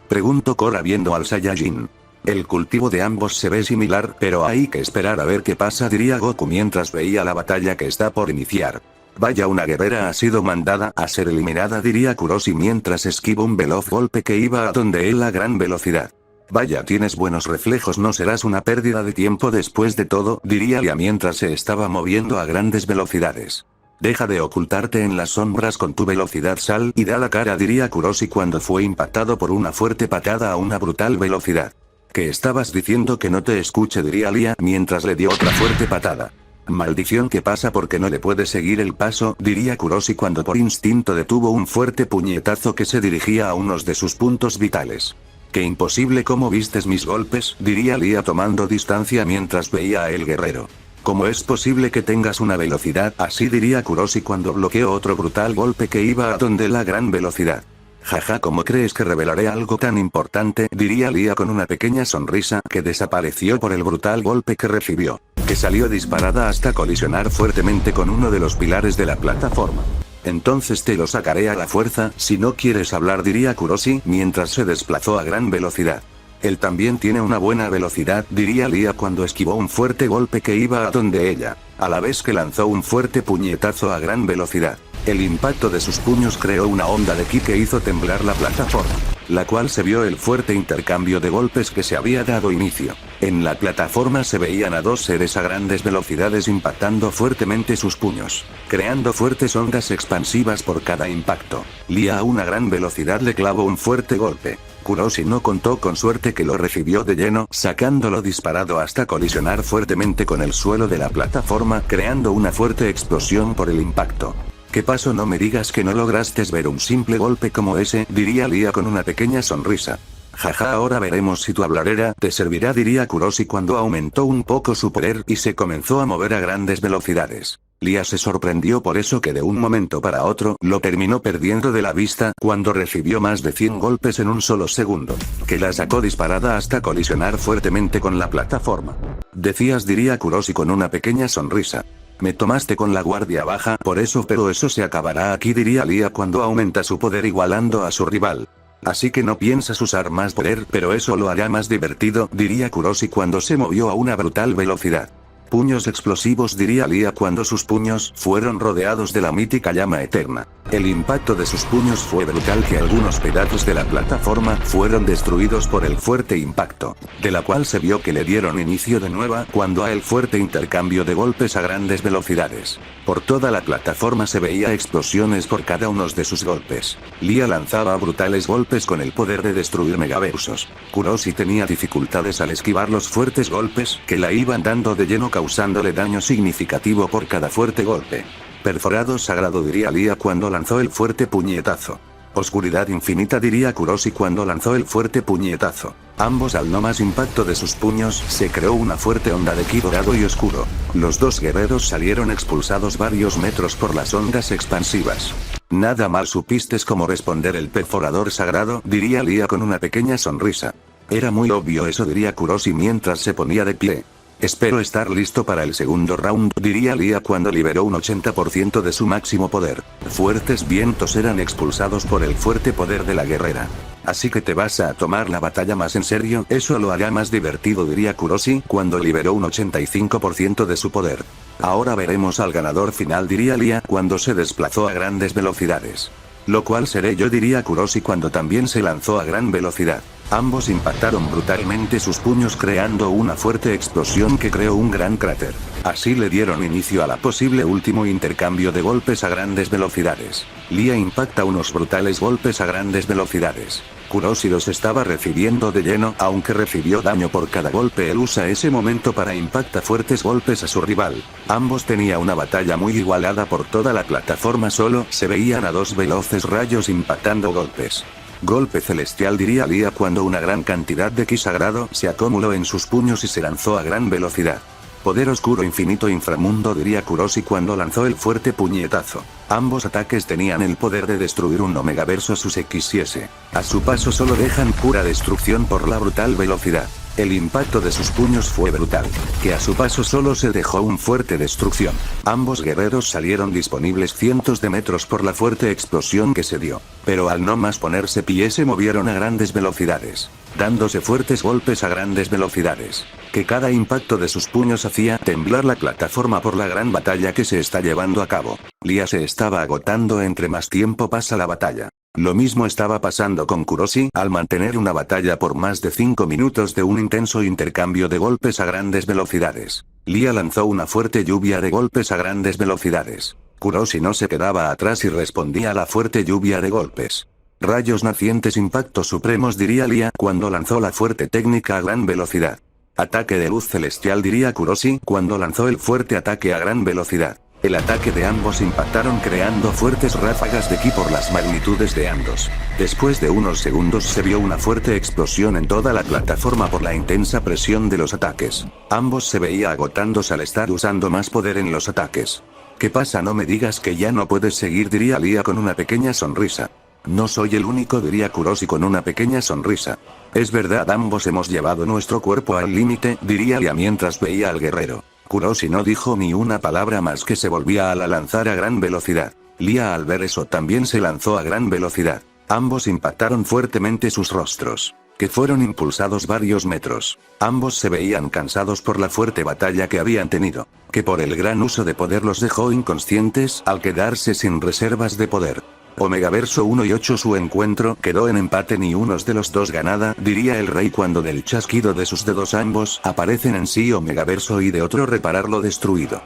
preguntó Korra viendo al Saiyajin. El cultivo de ambos se ve similar, pero hay que esperar a ver qué pasa, diría Goku mientras veía la batalla que está por iniciar. Vaya, una guerrera ha sido mandada a ser eliminada, diría Kuroshi mientras esquiva un veloz golpe que iba a donde él a gran velocidad. Vaya, tienes buenos reflejos, no serás una pérdida de tiempo después de todo, diría Lia mientras se estaba moviendo a grandes velocidades. Deja de ocultarte en las sombras con tu velocidad, sal y da la cara, diría Kuroshi cuando fue impactado por una fuerte patada a una brutal velocidad. ¿Qué estabas diciendo? Que no te escuche, diría Lia mientras le dio otra fuerte patada. Maldición, ¿qué pasa? Porque no le puede seguir el paso, diría Kuroshi cuando por instinto detuvo un fuerte puñetazo que se dirigía a unos de sus puntos vitales. ¡Qué imposible! ¿Cómo vistes mis golpes?, diría Lia tomando distancia mientras veía a el guerrero. ¿Cómo es posible que tengas una velocidad así?, diría Kuroshi cuando bloqueó otro brutal golpe que iba a donde la gran velocidad. Jaja, ¿cómo crees que revelaré algo tan importante?, diría Lia con una pequeña sonrisa que desapareció por el brutal golpe que recibió, que salió disparada hasta colisionar fuertemente con uno de los pilares de la plataforma. Entonces te lo sacaré a la fuerza, si no quieres hablar, diría Kuroshi mientras se desplazó a gran velocidad. Él también tiene una buena velocidad, diría Lia cuando esquivó un fuerte golpe que iba a donde ella, a la vez que lanzó un fuerte puñetazo a gran velocidad. El impacto de sus puños creó una onda de ki que hizo temblar la plataforma, la cual se vio el fuerte intercambio de golpes que se había dado inicio. En la plataforma se veían a dos seres a grandes velocidades impactando fuertemente sus puños, creando fuertes ondas expansivas por cada impacto. Lia a una gran velocidad le clavó un fuerte golpe. Kuroshi no contó con suerte que lo recibió de lleno, sacándolo disparado hasta colisionar fuertemente con el suelo de la plataforma, creando una fuerte explosión por el impacto. ¿Qué pasó? No me digas que no lograste ver un simple golpe como ese, diría Lia con una pequeña sonrisa. Jaja, ahora veremos si tu habladera te servirá, diría Kuroshi cuando aumentó un poco su poder y se comenzó a mover a grandes velocidades. Lia se sorprendió por eso que de un momento para otro lo terminó perdiendo de la vista cuando recibió más de 100 golpes en un solo segundo, que la sacó disparada hasta colisionar fuertemente con la plataforma. Decías, diría Kuroshi con una pequeña sonrisa. Me tomaste con la guardia baja por eso, pero eso se acabará aquí, diría Lia cuando aumenta su poder igualando a su rival. Así que no piensas usar más poder, pero eso lo hará más divertido, diría Kuroshi cuando se movió a una brutal velocidad. puños explosivos, diría Lia cuando sus puños fueron rodeados de la mítica llama eterna. El impacto de sus puños fue brutal que algunos pedazos de la plataforma fueron destruidos por el fuerte impacto, de la cual se vio que le dieron inicio de nueva cuando a el fuerte intercambio de golpes a grandes velocidades. Por toda la plataforma se veía explosiones por cada uno de sus golpes. Lia lanzaba brutales golpes con el poder de destruir megaversos. Kuroshi tenía dificultades al esquivar los fuertes golpes que la iban dando de lleno, causándole daño significativo por cada fuerte golpe. Perforado sagrado, diría Lia cuando lanzó el fuerte puñetazo. Oscuridad infinita, diría Kuroshi cuando lanzó el fuerte puñetazo. Ambos, al no más impacto de sus puños, se creó una fuerte onda de ki dorado y oscuro. Los dos guerreros salieron expulsados varios metros por las ondas expansivas. Nada mal supiste cómo responder el perforador sagrado, diría Lia con una pequeña sonrisa. Era muy obvio eso, diría Kuroshi mientras se ponía de pie. Espero estar listo para el segundo round, diría Lia cuando liberó un 80% de su máximo poder. Fuertes vientos eran expulsados por el fuerte poder de la guerrera. Así que te vas a tomar la batalla más en serio, eso lo hará más divertido, diría Kuroshi cuando liberó un 85% de su poder. Ahora veremos al ganador final, diría Lia cuando se desplazó a grandes velocidades. Lo cual seré yo, diría Kuroshi cuando también se lanzó a gran velocidad. Ambos impactaron brutalmente sus puños creando una fuerte explosión que creó un gran cráter. Así le dieron inicio a la posible último intercambio de golpes a grandes velocidades. Lia impacta unos brutales golpes a grandes velocidades. Kuroshi los estaba recibiendo de lleno, aunque recibió daño por cada golpe. Él usa ese momento para impactar fuertes golpes a su rival. Ambos tenían una batalla muy igualada por toda la plataforma, solo se veían a dos veloces rayos impactando golpes. Golpe celestial, diría Lia cuando una gran cantidad de ki sagrado se acumuló en sus puños y se lanzó a gran velocidad. Poder oscuro infinito inframundo, diría Kuroshi cuando lanzó el fuerte puñetazo. Ambos ataques tenían el poder de destruir un omegaverso sus X y S. A su paso solo dejan pura destrucción por la brutal velocidad. El impacto de sus puños fue brutal, que a su paso solo se dejó un fuerte destrucción. Ambos guerreros salieron disponibles cientos de metros por la fuerte explosión que se dio, pero al no más ponerse pie se movieron a grandes velocidades, dándose fuertes golpes a grandes velocidades, que cada impacto de sus puños hacía temblar la plataforma por la gran batalla que se está llevando a cabo. Lia se estaba agotando entre más tiempo pasa la batalla. Lo mismo estaba pasando con Kuroshi al mantener una batalla por más de 5 minutos de un intenso intercambio de golpes a grandes velocidades. Lia lanzó una fuerte lluvia de golpes a grandes velocidades. Kuroshi no se quedaba atrás y respondía a la fuerte lluvia de golpes. Rayos nacientes, impactos supremos, diría Lia cuando lanzó la fuerte técnica a gran velocidad. Ataque de luz celestial, diría Kuroshi cuando lanzó el fuerte ataque a gran velocidad. El ataque de ambos impactaron creando fuertes ráfagas de ki por las magnitudes de ambos. Después de unos segundos se vio una fuerte explosión en toda la plataforma por la intensa presión de los ataques. Ambos se veía agotándose al estar usando más poder en los ataques. ¿Qué pasa? No me digas que ya no puedes seguir, diría Lia con una pequeña sonrisa. No soy el único, diría Kuroshi con una pequeña sonrisa. Es verdad, ambos hemos llevado nuestro cuerpo al límite, diría Lia mientras veía al guerrero. Kuroshi no dijo ni una palabra más que se volvía a lanzar a gran velocidad. Lia al ver eso también se lanzó a gran velocidad. Ambos impactaron fuertemente sus rostros, que fueron impulsados varios metros. Ambos se veían cansados por la fuerte batalla que habían tenido, que por el gran uso de poder los dejó inconscientes al quedarse sin reservas de poder. Omegaverso 1 y 8, su encuentro quedó en empate, ni uno de los dos ganada, diría el rey cuando del chasquido de sus dedos ambos aparecen en sí Omegaverso y de otro reparar lo destruido.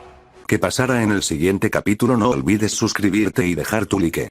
¿Qué pasará en el siguiente capítulo? No olvides suscribirte y dejar tu like.